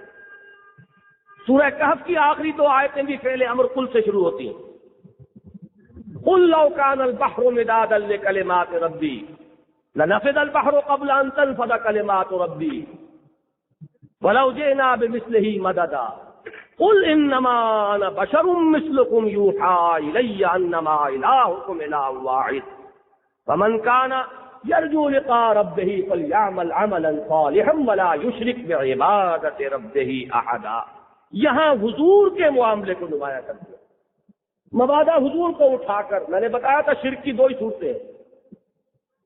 سورہ کہف کی آخری دو آیتیں بھی فعل امر قل سے شروع ہوتی ہیں۔ قل لو كان البحر مدادا لكلمات ربي لنفد البحر قبل ان تنفد كلمات ربي ولو جئنا بمثله مددا قل انما انا بشر مثلكم يوحى الي انما الهكم اله واحد فمن كان یرجو لقاء ربہ فلیعمل عملا صالحا ولا یشرک بعبادۃ ربہ احدا. یہاں حضور کے معاملے کو نمایاں کر دیا. مبادا حضور کو اٹھا کر، میں نے بتایا تھا شرک کی دو ہی صورتیں ہیں،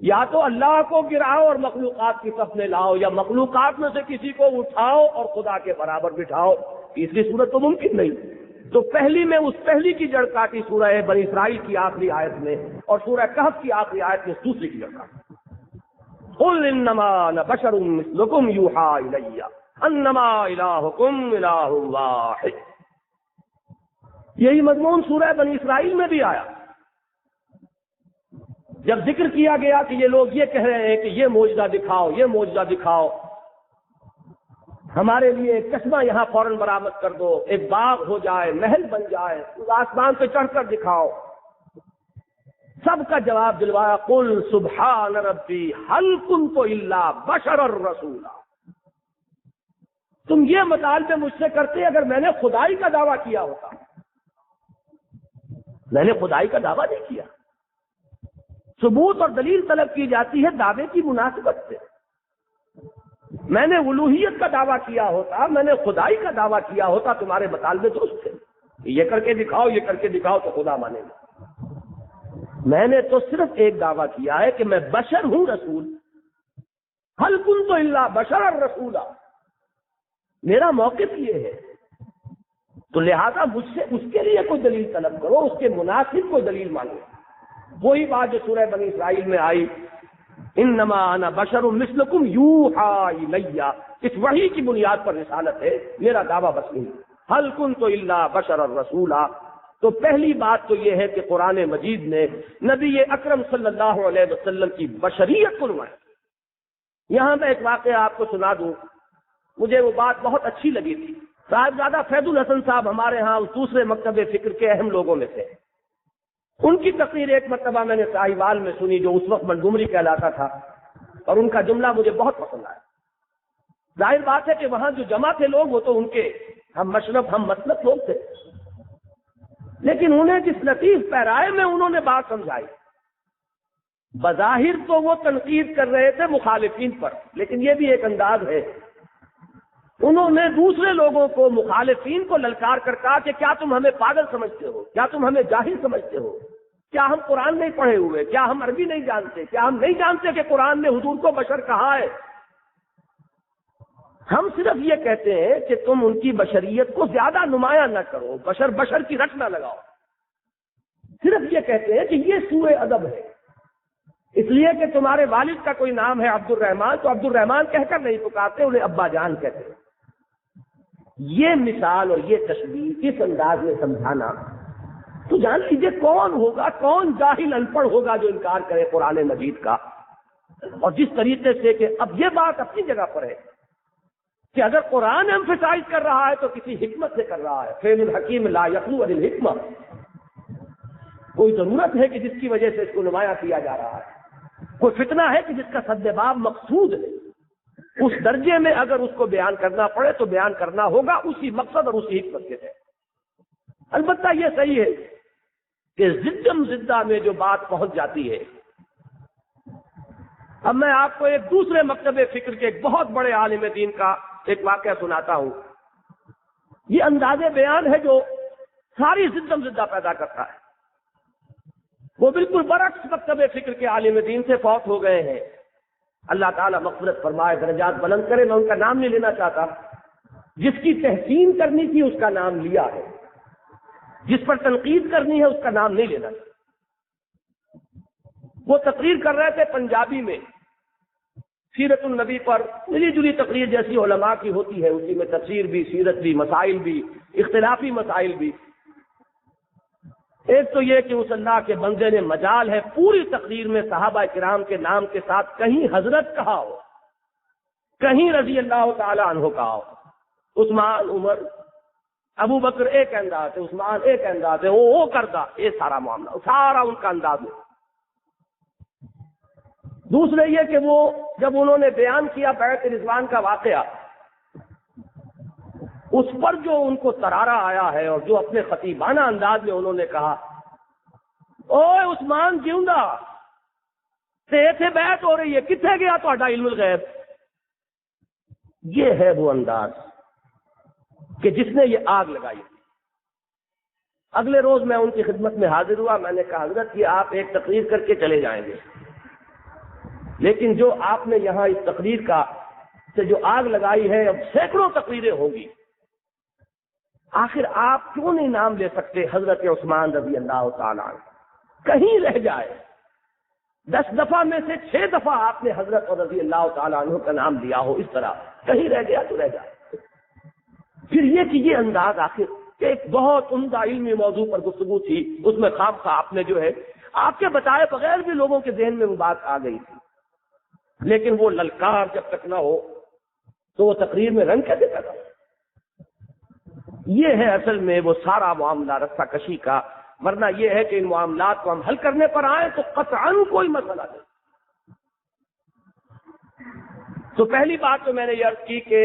یا تو اللہ کو گراؤ اور مخلوقات کی صف میں لاؤ، یا مخلوقات میں سے کسی کو اٹھاؤ اور خدا کے برابر بٹھاؤ. تیسری صورت تو ممکن نہیں. تو پہلی میں اس پہلی کی جڑ کاٹی سورہ بنی اسرائیل کی آخری آیت میں، اور سورہ کہف کی آخری آیت میں دوسری کی جڑ کاٹی. قل انما انا بشر مثلکم یوحی الی انما الہکم الہ واحد. یہی مضمون سورہ بنی اسرائیل میں بھی آیا. جب ذکر کیا گیا کہ یہ لوگ یہ کہہ رہے ہیں کہ یہ معجزہ دکھاؤ، یہ معجزہ دکھاؤ، ہمارے لیے ایک چشمہ یہاں فوراً برآمد کر دو، ایک باغ ہو جائے، محل بن جائے، آسمان پہ چڑھ کر دکھاؤ. سب کا جواب دلوایا، قل سبحان ربی هل كنت الا بشرا رسولا. تم یہ مطالبے مجھ سے کرتے اگر میں نے خدائی کا دعویٰ کیا ہوتا. میں نے خدائی کا دعویٰ نہیں کیا. ثبوت اور دلیل طلب کی جاتی ہے دعوے کی مناسبت سے. میں نے الوہیت کا دعویٰ کیا ہوتا، میں نے خدائی کا دعویٰ کیا ہوتا، تمہارے مطالبے درست تھے. یہ کر کے دکھاؤ، یہ کر کے دکھاؤ تو خدا مانے گا. میں نے تو صرف ایک دعویٰ کیا ہے کہ میں بشر ہوں، رسول. هل كنت الا بشرا رسولا. میرا موقف یہ ہے، تو لہذا مجھ سے اس کے لیے کوئی دلیل طلب کرو، اس کے مناسب کوئی دلیل مانگو. وہی بات جو سورہ بنی اسرائیل میں آئی، انما انا بشر مثلکم یوحی الی. اس وحی کی بنیاد پر رسالت ہے، میرا دعویٰ بس نہیں. هل كنت الا بشرا رسولا. تو پہلی بات تو یہ ہے کہ قرآن مجید نے نبی اکرم صلی اللہ علیہ وسلم کی بشریت کو نمایا. یہاں میں ایک واقعہ آپ کو سنا دوں، مجھے وہ بات بہت اچھی لگی تھی. صاحبزادہ فیض الحسن صاحب ہمارے ہاں اس دوسرے مکتب فکر کے اہم لوگوں میں تھے. ان کی تقریر ایک مرتبہ میں نے ساہیوال میں سنی، جو اس وقت منگومری کہلاتا تھا، اور ان کا جملہ مجھے بہت پسند آیا. ظاہر بات ہے کہ وہاں جو جمع تھے لوگ وہ تو ان کے ہم مشرب ہم مسلک لوگ تھے، لیکن انہیں جس لطیف پیرائے میں انہوں نے بات سمجھائی، بظاہر تو وہ تنقید کر رہے تھے مخالفین پر، لیکن یہ بھی ایک انداز ہے. انہوں نے دوسرے لوگوں کو، مخالفین کو للکار کر کہا کہ کیا تم ہمیں پاگل سمجھتے ہو، کیا تم ہمیں جاہل سمجھتے ہو، کیا ہم قرآن نہیں پڑھے ہوئے، کیا ہم عربی نہیں جانتے، کیا ہم نہیں جانتے کہ قرآن نے حضور کو بشر کہا ہے. ہم صرف یہ کہتے ہیں کہ تم ان کی بشریت کو زیادہ نمایاں نہ کرو، بشر کی رٹ نہ لگاؤ. صرف یہ کہتے ہیں کہ یہ سوء ادب ہے، اس لیے کہ تمہارے والد کا کوئی نام ہے عبد الرحمان، تو عبد الرحمان کہہ کر نہیں پکارتے، انہیں ابا جان کہتے ہیں. یہ مثال اور یہ تشبیہ اس انداز میں سمجھانا، تو جان لیجیے کون ہوگا، کون جاہل ان پڑھ ہوگا جو انکار کرے قرآن مجید کا. اور جس طریقے سے کہ اب یہ بات اپنی جگہ پر ہے کہ اگر قرآن ایمفسائز کر رہا ہے تو کسی حکمت سے کر رہا ہے. فعل الحکیم لا یخلو عن الحکمہ. کوئی ضرورت ہے کہ جس کی وجہ سے اس کو نمایاں کیا جا رہا ہے، کوئی فتنہ ہے کہ جس کا سدباب مقصود ہے. اس درجے میں اگر اس کو بیان کرنا پڑے تو بیان کرنا ہوگا اسی مقصد اور اسی حکمت کے تحت. البتہ یہ صحیح ہے کہ زدم زدہ میں جو بات پہنچ جاتی ہے. اب میں آپ کو ایک دوسرے مکتب فکر کے ایک بہت بڑے عالم دین کا ایک واقعہ سناتا ہوں. یہ انداز بیان ہے جو ساری زدم زدہ پیدا کرتا ہے. وہ بالکل برعکس مکتب فکر کے عالم دین سے فوت ہو گئے ہیں. اللہ تعالیٰ مغفرت فرمائے، درجات بلند کرے. میں ان کا نام نہیں لینا چاہتا. جس کی تحسین کرنی تھی اس کا نام لیا ہے، جس پر تنقید کرنی ہے اس کا نام نہیں لینا. وہ تقریر کر رہے تھے پنجابی میں سیرت النبی پر، ملی جلی تقریر جیسی علماء کی ہوتی ہے، اسی میں تفسیر بھی، سیرت بھی، مسائل بھی، اختلافی مسائل بھی. ایک تو یہ کہ اس اللہ کے بندے نے مجال ہے پوری تقریر میں صحابہ کرام کے نام کے ساتھ کہیں حضرت کہا ہو، کہیں رضی اللہ تعالی عنہ کہا ہو. عثمان، عمر، ابو بکر ایک انداز ہے، عثمان ایک انداز ہے، وہ کرتا، یہ سارا معاملہ، سارا ان کا انداز ہے. دوسرے یہ کہ وہ جب انہوں نے بیان کیا بیعت رضوان کا واقعہ، اس پر جو ان کو ترارا آیا ہے اور جو اپنے خطیبانہ انداز میں انہوں نے کہا، اوے عثمان جیوندا، تے بیعت ہو رہی ہے، کتنے گیا تہاڈا علم الغیب؟ یہ ہے وہ انداز کہ جس نے یہ آگ لگائی۔ اگلے روز میں ان کی خدمت میں حاضر ہوا، میں نے کہا حضرت یہ آپ ایک تقریر کر کے چلے جائیں گے، لیکن جو آپ نے یہاں اس تقریر کا سے جو آگ لگائی ہے اب سینکڑوں تقریریں ہوں گی، آخر آپ کیوں نہیں نام لے سکتے حضرت عثمان رضی اللہ تعالیٰ عنہ؟ کہیں رہ جائے 10 دفعہ میں سے 6 دفعہ آپ نے حضرت اور رضی اللہ تعالیٰ عنہ کا نام لیا ہو، اس طرح کہیں رہ گیا تو رہ جائے۔ پھر یہ کہ یہ انداز آخر کہ ایک بہت عمدہ علمی موضوع پر گفتگو تھی، اس میں خام خواہ آپ نے جو ہے آپ کے بتائے بغیر بھی لوگوں کے ذہن میں وہ بات آ گئی تھی، لیکن وہ للکار جب تک نہ ہو تو وہ تقریر میں رنگ کیسے پیدا ہو؟ یہ ہے اصل میں وہ سارا معاملہ رستہ کشی کا، ورنہ یہ ہے کہ ان معاملات کو ہم حل کرنے پر آئیں تو قطعاً کوئی مسئلہ نہیں۔ تو پہلی بات تو میں نے یہ عرض کی کہ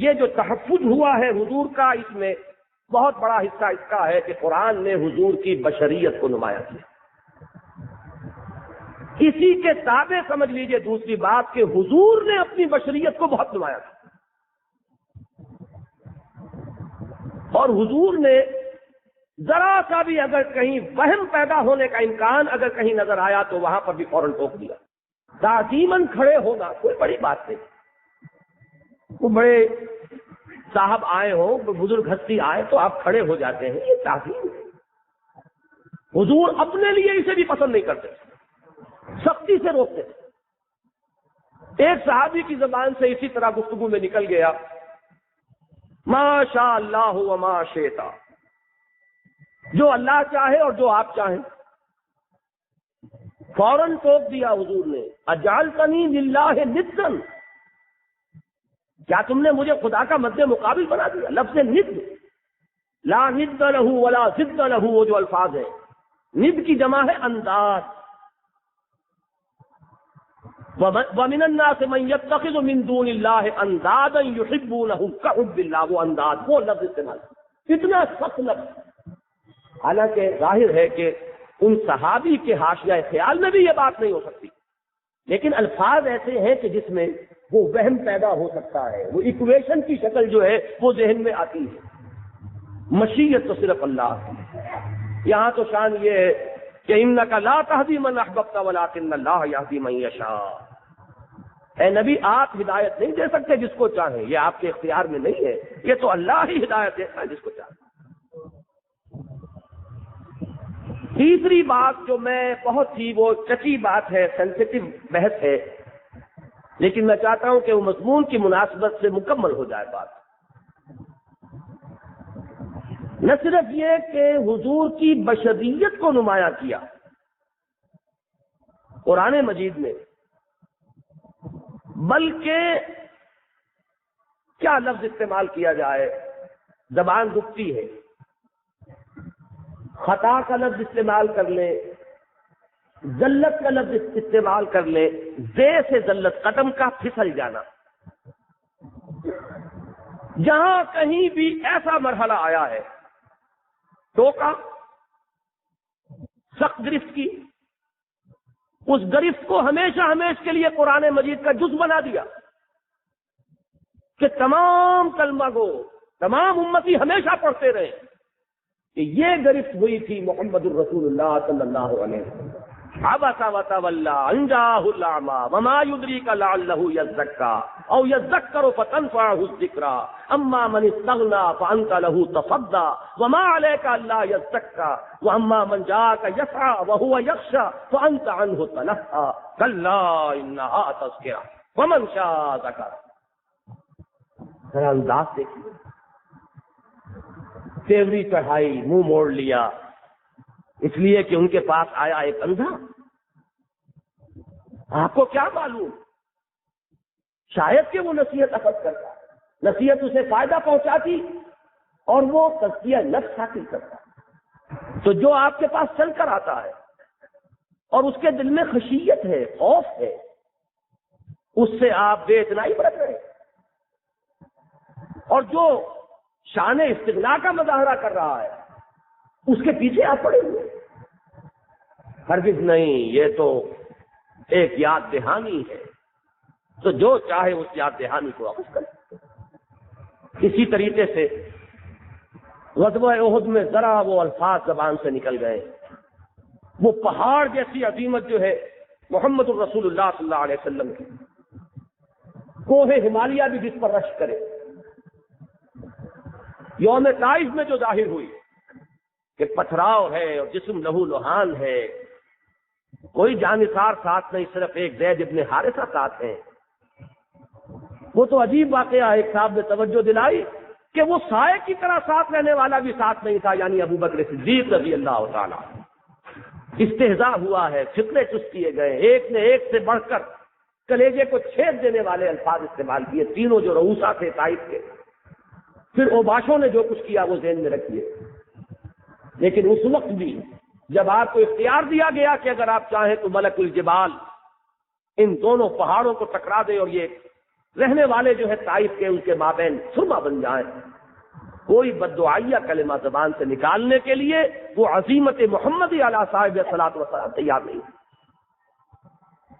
یہ جو تحفظ ہوا ہے حضور کا، اس میں بہت بڑا حصہ اس کا ہے کہ قرآن نے حضور کی بشریت کو نمایاں کیا۔ اسی کے تابع سمجھ لیجئے دوسری بات کہ حضور نے اپنی بشریت کو بہت نمایاں کیا، اور حضور نے ذرا سا بھی اگر کہیں وہم پیدا ہونے کا امکان اگر کہیں نظر آیا تو وہاں پر بھی فوراً ٹوک دیا۔ تعظیماً کھڑے ہونا کوئی بڑی بات نہیں، وہ بڑے صاحب آئے ہوں، بزرگ ہستی آئے تو آپ کھڑے ہو جاتے ہیں، یہ تعظیم ہے۔ حضور اپنے لیے اسے بھی پسند نہیں کرتے، سختی سے روکتے تھے۔ ایک صحابی کی زبان سے اسی طرح گفتگو میں نکل گیا، ما شاء اللہ وما شئت، جو اللہ چاہے اور جو آپ چاہیں۔ فوراً ٹوک دیا حضور نے، اجعلتنی للہ ندا، کیا تم نے مجھے خدا کا مد مقابل بنا دیا؟ لفظ ند، لا ند لہ ولا ضد لہ، وہ جو الفاظ ہیں، ند کی جمع ہے انداز۔ وَمِنَ النَّاسِ مَن يَتَّخِذُ مِن دُونِ اللَّهِ أَندَادًا يُحِبُّونَهُمْ كَحُبِّ اللَّهِ، وہ انداز، وہ لفظ استعمال، اتنا سخت لفظ۔ حالانکہ ظاہر ہے کہ ان صحابی کے حاشیہ خیال میں بھی یہ بات نہیں ہو سکتی، لیکن الفاظ ایسے ہیں کہ جس میں وہ وہم پیدا ہو سکتا ہے، وہ ایکویشن کی شکل جو ہے وہ ذہن میں آتی ہے۔ مشیت تو صرف اللہ کی، یہاں تو شان یہ ہے کہ اِنَّكَ لَا تَهْدِي مَنْ أَحْبَبْتَ وَلَٰكِنَّ اللَّهَ يَهْدِي مَن يَشَاءُ۔ اے نبی آپ ہدایت نہیں دے سکتے جس کو چاہیں، یہ آپ کے اختیار میں نہیں ہے، یہ تو اللہ ہی ہدایت دیتا ہے جس کو چاہے۔ تیسری بات جو میں بہت ہی وہ چچی بات ہے، سینسیٹیو بحث ہے، لیکن میں چاہتا ہوں کہ وہ مضمون کی مناسبت سے مکمل ہو جائے بات۔ نہ صرف یہ کہ حضور کی بشریت کو نمایاں کیا قرآن مجید میں، بلکہ کیا لفظ استعمال کیا جائے، زبان دکھتی ہے، خطا کا لفظ استعمال کر لیں، ذلت کا لفظ استعمال کر لیں، زے سے ذلت، قدم کا پھسل جانا۔ جہاں کہیں بھی ایسا مرحلہ آیا ہے، ٹوکا، سخت گرفت کی، اس گرفت کو ہمیشہ ہمیشہ کے لیے قرآن مجید کا جز بنا دیا کہ تمام کلمہ گو، تمام امتی ہمیشہ پڑھتے رہے کہ یہ گرفت ہوئی تھی محمد الرسول اللہ صلی اللہ علیہ وسلم۔ عبس وتولى ان جاءه الاعمى وما يدريك لعله يزكى او يذكر فتنفعه الذكرى اما من استغنى فانت له تصدى وما عليك الا يزكى واما من جاءك يسعى وهو يخشى فانت عنه تلهى كلا انها تذكرة ومن شاء ذكر۔ ذرا انداز دیکھیے، تیوری چڑھائی، منہ موڑ لیا، اس لیے کہ ان کے پاس آیا ایک اندھا۔ آپ کو کیا معلوم، شاید کہ وہ نصیحت اخذ کرتا، نصیحت اسے فائدہ پہنچاتی اور وہ تزکیہ نفس حاصل کرتا۔ تو جو آپ کے پاس چل کر آتا ہے اور اس کے دل میں خشیت ہے، خوف ہے، اس سے آپ بے اتنائی برت رہے، اور جو شان استغنا کا مظاہرہ کر رہا ہے اس کے پیچھے آپ پڑے ہوئے۔ ہرگز نہیں، یہ تو ایک یاد دہانی ہے، تو جو چاہے اس یاد دہانی کو واپس کرے۔ اسی طریقے سے غزوہ احد میں ذرا وہ الفاظ زبان سے نکل گئے، وہ پہاڑ جیسی عظیمت جو ہے محمد الرسول اللہ صلی اللہ علیہ وسلم کی، کوہ ہمالیہ بھی جس پر رشک کرے۔ یوم طائف میں جو ظاہر ہوئی کہ پتھراؤ ہے اور جسم لہو لہان ہے، کوئی جانثار ساتھ نہیں، صرف ایک زید ابن حارثہ ساتھ ہیں، وہ تو عجیب واقعہ ہے۔ ایک صاحب نے توجہ دلائی کہ وہ سائے کی طرح ساتھ رہنے والا بھی ساتھ نہیں تھا، یعنی ابو بکر صدیق رضی اللہ تعالیٰ۔ استہزاء ہوا ہے، فتنے چست کیے گئے، ایک نے ایک سے بڑھ کر کلیجے کو چھید دینے والے الفاظ استعمال کیے، تینوں جو رؤوسا تھے طائف کے۔ پھر اوباشوں نے جو کچھ کیا وہ ذہن میں رکھیے۔ لیکن اس وقت بھی جب آپ کو اختیار دیا گیا کہ اگر آپ چاہیں تو ملک الجبال ان دونوں پہاڑوں کو ٹکرا دے اور یہ رہنے والے جو ہے طائف کے ان کے مابین سرما بن جائیں، کوئی بددعائیہ کلمہ زبان سے نکالنے کے لیے وہ عظیمت محمدی علیہ صاحب صلاۃ وسلام تیار نہیں۔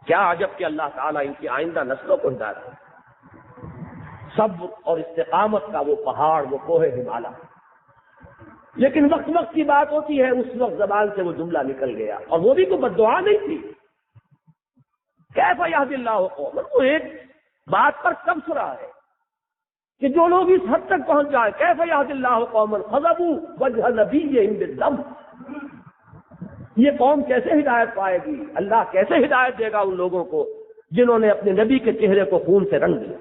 کیا عجب کہ اللہ تعالیٰ ان کی آئندہ نسلوں کو ہدایت دے۔ صبر اور استقامت کا وہ پہاڑ، وہ کوہ ہمالیہ۔ لیکن وقت وقت کی بات ہوتی ہے، اس وقت زبان سے وہ جملہ نکل گیا، اور وہ بھی کوئی بددعا نہیں تھی۔ کیف یہدی اللہ قوما، وہ ایک بات پر کب رہا ہے کہ جو لوگ اس حد تک پہنچ جائیں، کیف یہدی اللہ قوما خضبوا وجہ نبیہم بالدم، یہ قوم کیسے ہدایت پائے گی؟ اللہ کیسے ہدایت دے گا ان لوگوں کو جنہوں نے اپنے نبی کے چہرے کو خون سے رنگ دیا؟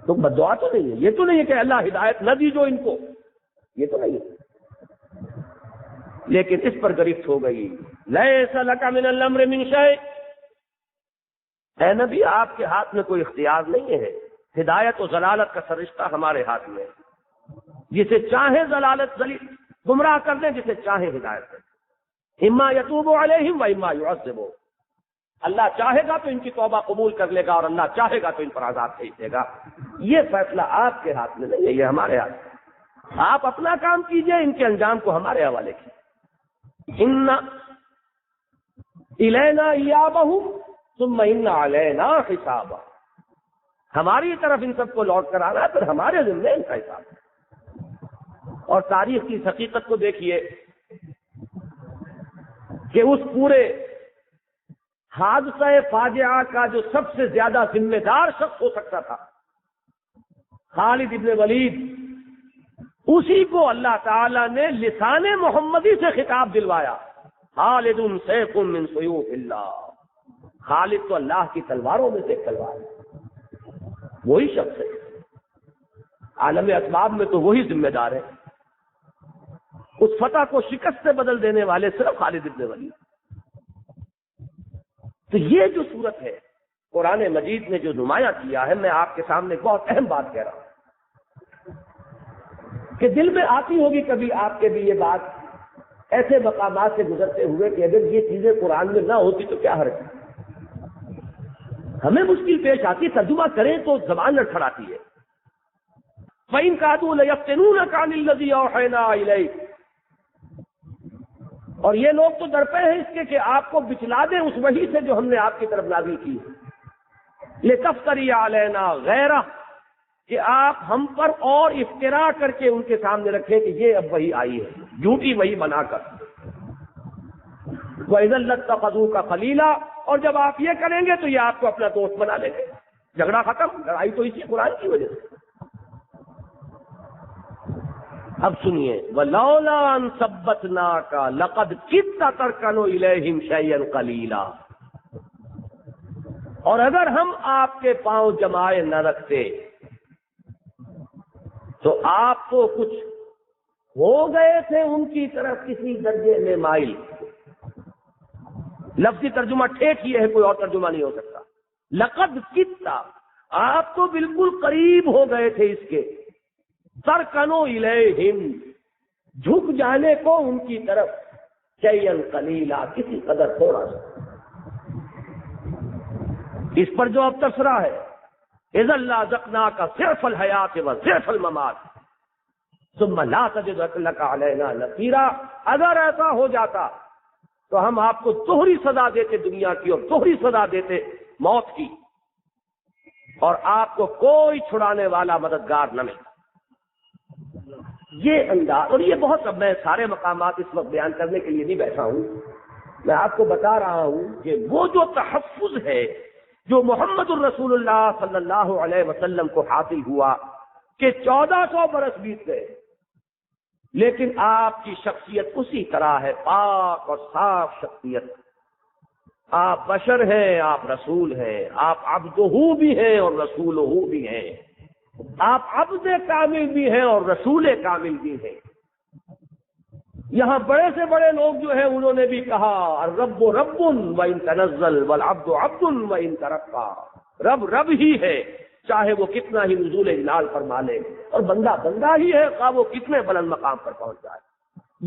تو بددعا تو نہیں ہے، یہ تو نہیں ہے کہ اللہ ہدایت نہ دی جو ان کو، یہ تو نہیں ہے۔ لیکن اس پر گرفت ہو گئی، لیس لک من الامر من شیء، اے نبی آپ کے ہاتھ میں کوئی اختیار نہیں ہے، ہدایت و ضلالت کا سرشتہ ہمارے ہاتھ میں ہے، جسے چاہے ضلالت گمراہ کر دیں، جسے چاہے ہدایت دیں، اما یتوب علیہم و اما یعذب، اللہ چاہے گا تو ان کی توبہ قبول کر لے گا اور اللہ چاہے گا تو ان پر عذاب بھیج دے گا۔ یہ فیصلہ آپ کے ہاتھ میں نہیں ہے، یہ ہمارے ہاتھ میں۔ آپ اپنا کام کیجئے، ان کے انجام کو ہمارے حوالے کیجئے۔ ان الینا ایابہم ثم ان علینا حسابا، ہماری طرف ان سب کو لوٹ کر آنا، پھر ہمارے ذمہ ان کا حساب۔ اور تاریخ کی حقیقت کو دیکھیے کہ اس پورے حادثہ فاجعہ کا جو سب سے زیادہ ذمہ دار شخص ہو سکتا تھا، خالد ابن ولید، اسی کو اللہ تعالی نے لسان محمدی سے خطاب دلوایا، خالد سیف من سیوف اللہ، خالد تو اللہ کی تلواروں میں سے تلوار ہے، وہی شخص ہے۔ عالم اسباب میں تو وہی ذمہ دار ہے، اس فتح کو شکست سے بدل دینے والے صرف خالد ابن ولید۔ تو یہ جو صورت ہے قرآن مجید نے جو نمایاں کیا ہے، میں آپ کے سامنے بہت اہم بات کہہ رہا ہوں کہ دل میں آتی ہوگی کبھی آپ کے بھی یہ بات، ایسے مقامات سے گزرتے ہوئے کہ اگر یہ چیزیں قرآن میں نہ ہوتی تو کیا حرج ہے؟ ہمیں مشکل پیش آتی، ترجمہ کریں تو زبان لڑکھڑاتی ہے۔ فَإِن كَادُوا لَيَفْتِنُونَكَ عَنِ الَّذِي أَوْحَيْنَا إِلَيْكَ، اور یہ لوگ تو ڈرتے ہیں اس کے کہ آپ کو بچلا دیں اس وحی سے جو ہم نے آپ کی طرف نازل کی ہے، لِتَفْتَرِيَ عَلَيْنَا غَيْرَهُ، کہ آپ ہم پر اور افترا کر کے ان کے سامنے رکھیں کہ یہ اب وحی آئی ہے، جھوٹی وحی بنا کر۔ وَإِذًا لَاتَّخَذُوكَ خَلِيلًا، اور جب آپ یہ کریں گے تو یہ آپ کو اپنا دوست بنا لیں گے، جھگڑا ختم، لڑائی تو اسی قرآن کی وجہ سے۔ اب سنیے، وَلَوْلَا أَن ثَبَّتْنَاكَ لَقَدْ كِدتَّ تَرْكَنُ إِلَيْهِمْ شَيْئًا قَلِيلًا، اور اگر ہم آپ کے پاؤں جمائے نہ رکھتے تو آپ تو کچھ ہو گئے تھے ان کی طرف کسی درجے میں مائل۔ لفظی ترجمہ ٹھیک ہی ہے، کوئی اور ترجمہ نہیں ہو سکتا۔ لقد کدتا، آپ تو بالکل قریب ہو گئے تھے اس کے، ترکنو الیہم، جھک جانے کو ان کی طرف، شیئا قلیلا، کسی قدر تھوڑا سا۔ اس پر جو اب تبصرہ ہے، اذا لازقناک صرف الحیات و صرف الممات ثم لا تجد لک علینا نصیرا، اگر ایسا ہو جاتا تو ہم آپ کو دوہری سزا دیتے دنیا کی اور دوہری سزا دیتے موت کی، اور آپ کو کوئی چھڑانے والا مددگار نہ ملتا۔ یہ انداز، اور یہ بہت، اب میں سارے مقامات اس وقت بیان کرنے کے لیے نہیں بیٹھا ہوں، میں آپ کو بتا رہا ہوں کہ وہ جو تحفظ ہے جو محمد الرسول اللہ صلی اللہ علیہ وسلم کو حاصل ہوا کہ 1400 برس بیت گئے، لیکن آپ کی شخصیت اسی طرح ہے، پاک اور صاف شخصیت۔ آپ بشر ہیں، آپ رسول ہیں، آپ عبدہ بھی ہیں اور رسولہ بھی ہیں، آپ عبد کامل بھی ہیں اور رسول کامل بھی ہیں۔ یہاں بڑے سے بڑے لوگ جو ہیں انہوں نے بھی کہا الرب رب وان تنزل والعبد عبد وان ترقى، رب رب ہی ہے چاہے وہ کتنا ہی نزول جلال فرما لے، اور بندہ بندہ ہی ہے خواہ وہ کتنے بلند مقام پر پہنچ جائے۔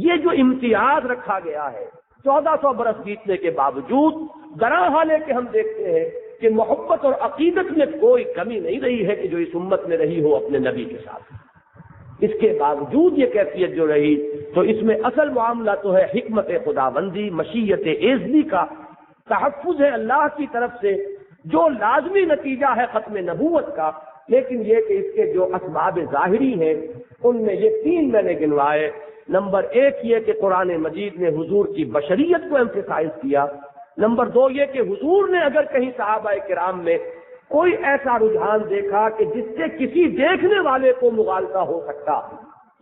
یہ جو امتیاز رکھا گیا ہے 1400 برس بیتنے کے باوجود، گراں حالے کہ ہم دیکھتے ہیں کہ محبت اور عقیدت میں کوئی کمی نہیں رہی ہے کہ جو اس امت میں رہی ہو اپنے نبی کے ساتھ۔ اس کے باوجود یہ کیفیت جو رہی تو اس میں اصل معاملہ تو ہے حکمت خداوندی، مشیت اعزی کا تحفظ ہے اللہ کی طرف سے، جو لازمی نتیجہ ہے ختم نبوت کا۔ لیکن یہ کہ اس کے جو اسباب ظاہری ہیں ان میں یہ 3 میں نے گنوائے۔ نمبر 1 یہ کہ قرآن مجید نے حضور کی بشریت کو ایمفیسائز کیا۔ نمبر 2 یہ کہ حضور نے اگر کہیں صحابہ کرام میں کوئی ایسا رجحان دیکھا کہ جس سے کسی دیکھنے والے کو مغالطہ ہو سکتا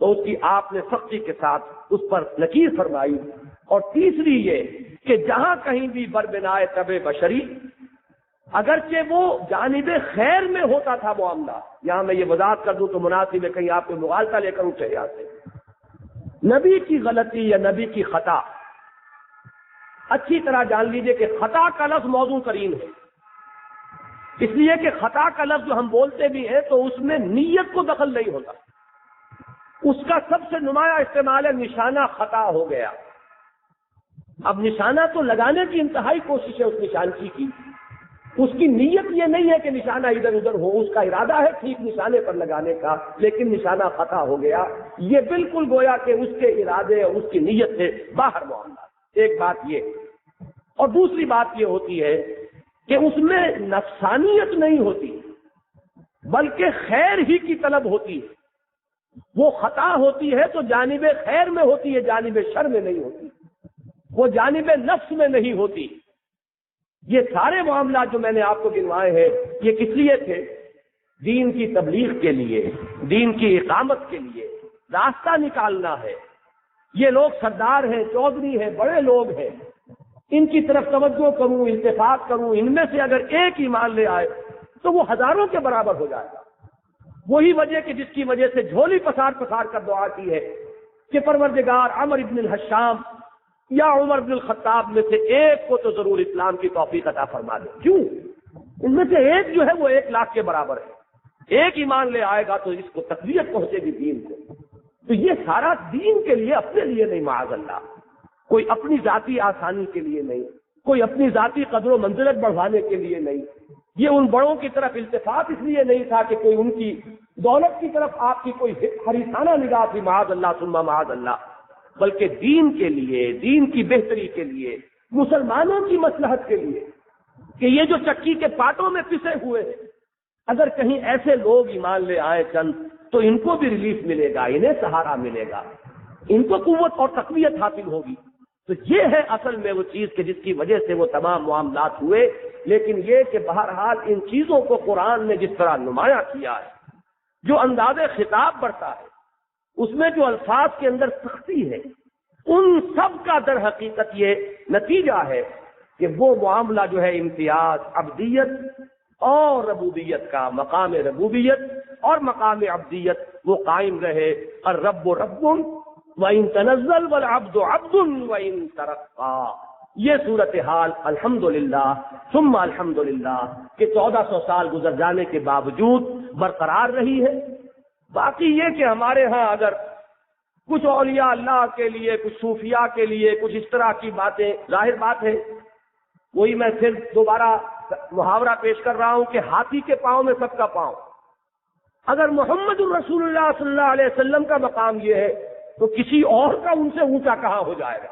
تو اس کی آپ نے سختی کے ساتھ اس پر نکیر فرمائی۔ اور تیسری یہ کہ جہاں کہیں بھی بربنائے طبع بشری اگرچہ وہ جانب خیر میں ہوتا تھا معاملہ، یہاں میں یہ وضاحت کر دوں تو مناسب ہے کہیں آپ کو مغالطہ لے کر اٹھے جاتے، نبی کی غلطی یا نبی کی خطا، اچھی طرح جان لیجئے کہ خطا کا لفظ موضوع ترین ہے، اس لیے کہ خطا کا لفظ جو ہم بولتے بھی ہیں تو اس میں نیت کو دخل نہیں ہوتا، اس کا سب سے نمایاں استعمال ہے نشانہ خطا ہو گیا۔ اب نشانہ تو لگانے کی انتہائی کوشش ہے اس نشانچی کی، اس کی نیت یہ نہیں ہے کہ نشانہ ادھر ادھر ہو، اس کا ارادہ ہے ٹھیک نشانے پر لگانے کا، لیکن نشانہ خطا ہو گیا، یہ بالکل گویا کہ اس کے ارادے اور اس کی نیت سے باہر معاملہ۔ ایک بات یہ، اور دوسری بات یہ ہوتی ہے کہ اس میں نفسانیت نہیں ہوتی بلکہ خیر ہی کی طلب ہوتی ہے، وہ خطا ہوتی ہے تو جانب خیر میں ہوتی ہے، جانب شر میں نہیں ہوتی، وہ جانب نفس میں نہیں ہوتی۔ یہ سارے معاملات جو میں نے آپ کو گنوائے ہیں یہ کس لیے تھے؟ دین کی تبلیغ کے لیے، دین کی اقامت کے لیے، راستہ نکالنا ہے۔ یہ لوگ سردار ہیں، چودھری ہیں، بڑے لوگ ہیں، ان کی طرف توجہ کروں، التفات کروں، ان میں سے اگر ایک ایمان لے آئے تو وہ ہزاروں کے برابر ہو جائے گا۔ وہی وجہ کہ جس کی وجہ سے جھولی پسار پسار کر دعا کی ہے کہ پروردگار عمر ابن الحشام یا عمر بن الخطاب میں سے ایک کو تو ضرور اسلام کی توفیق عطا فرما دے۔ کیوں؟ ان میں سے ایک جو ہے وہ 1,00,000 کے برابر ہے، ایک ایمان لے آئے گا تو اس کو تقویت پہنچے گی دین کو۔ تو یہ سارا دین کے لیے، اپنے لیے نہیں، معاذ اللہ، کوئی اپنی ذاتی آسانی کے لیے نہیں، کوئی اپنی ذاتی قدر و منزلت بڑھانے کے لیے نہیں، یہ ان بڑوں کی طرف التفات اس لیے نہیں تھا کہ کوئی ان کی دولت کی طرف آپ کی کوئی حریصانہ نگاہ تھی، معاذ اللہ ثم معاذ اللہ، بلکہ دین کے لیے، دین کی بہتری کے لیے، مسلمانوں کی مصلحت کے لیے، کہ یہ جو چکی کے پاٹوں میں پسے ہوئے ہیں، اگر کہیں ایسے لوگ ایمان لے آئے چند تو ان کو بھی ریلیف ملے گا، انہیں سہارا ملے گا، ان کو قوت اور تقویت حاصل ہوگی۔ تو یہ ہے اصل میں وہ چیز کہ جس کی وجہ سے وہ تمام معاملات ہوئے۔ لیکن یہ کہ بہرحال ان چیزوں کو قرآن نے جس طرح نمایاں کیا ہے، جو انداز خطاب بڑھتا ہے، اس میں جو الفاظ کے اندر سختی ہے، ان سب کا در حقیقت یہ نتیجہ ہے کہ وہ معاملہ جو ہے امتیاز عبدیت اور ربوبیت کا، مقام ربوبیت اور مقام عبدیت وہ قائم رہے۔ الرب رب وَإِن تَنَزَّلْ وَالْعَبْدُ عَبْدٌ وَإِن تَرَقَّى، یہ صورتحال الحمدللہ ثم الحمدللہ کہ 1400 سال گزر جانے کے باوجود برقرار رہی ہے۔ باقی یہ کہ ہمارے ہاں اگر کچھ اولیاء اللہ کے لیے، کچھ صوفیاء کے لیے کچھ اس طرح کی باتیں، ظاہر بات ہے وہی میں پھر دوبارہ محاورہ پیش کر رہا ہوں کہ ہاتھی کے پاؤں میں سب کا پاؤں۔ اگر محمد الرسول اللہ صلی اللہ علیہ وسلم کا مقام یہ ہے تو کسی اور کا ان سے اونچا کہاں ہو جائے گا؟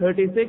36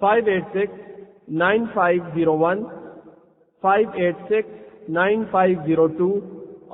586-9501, 586-9502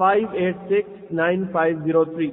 586-9503।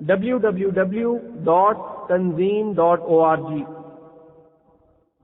www.tanzeem.org।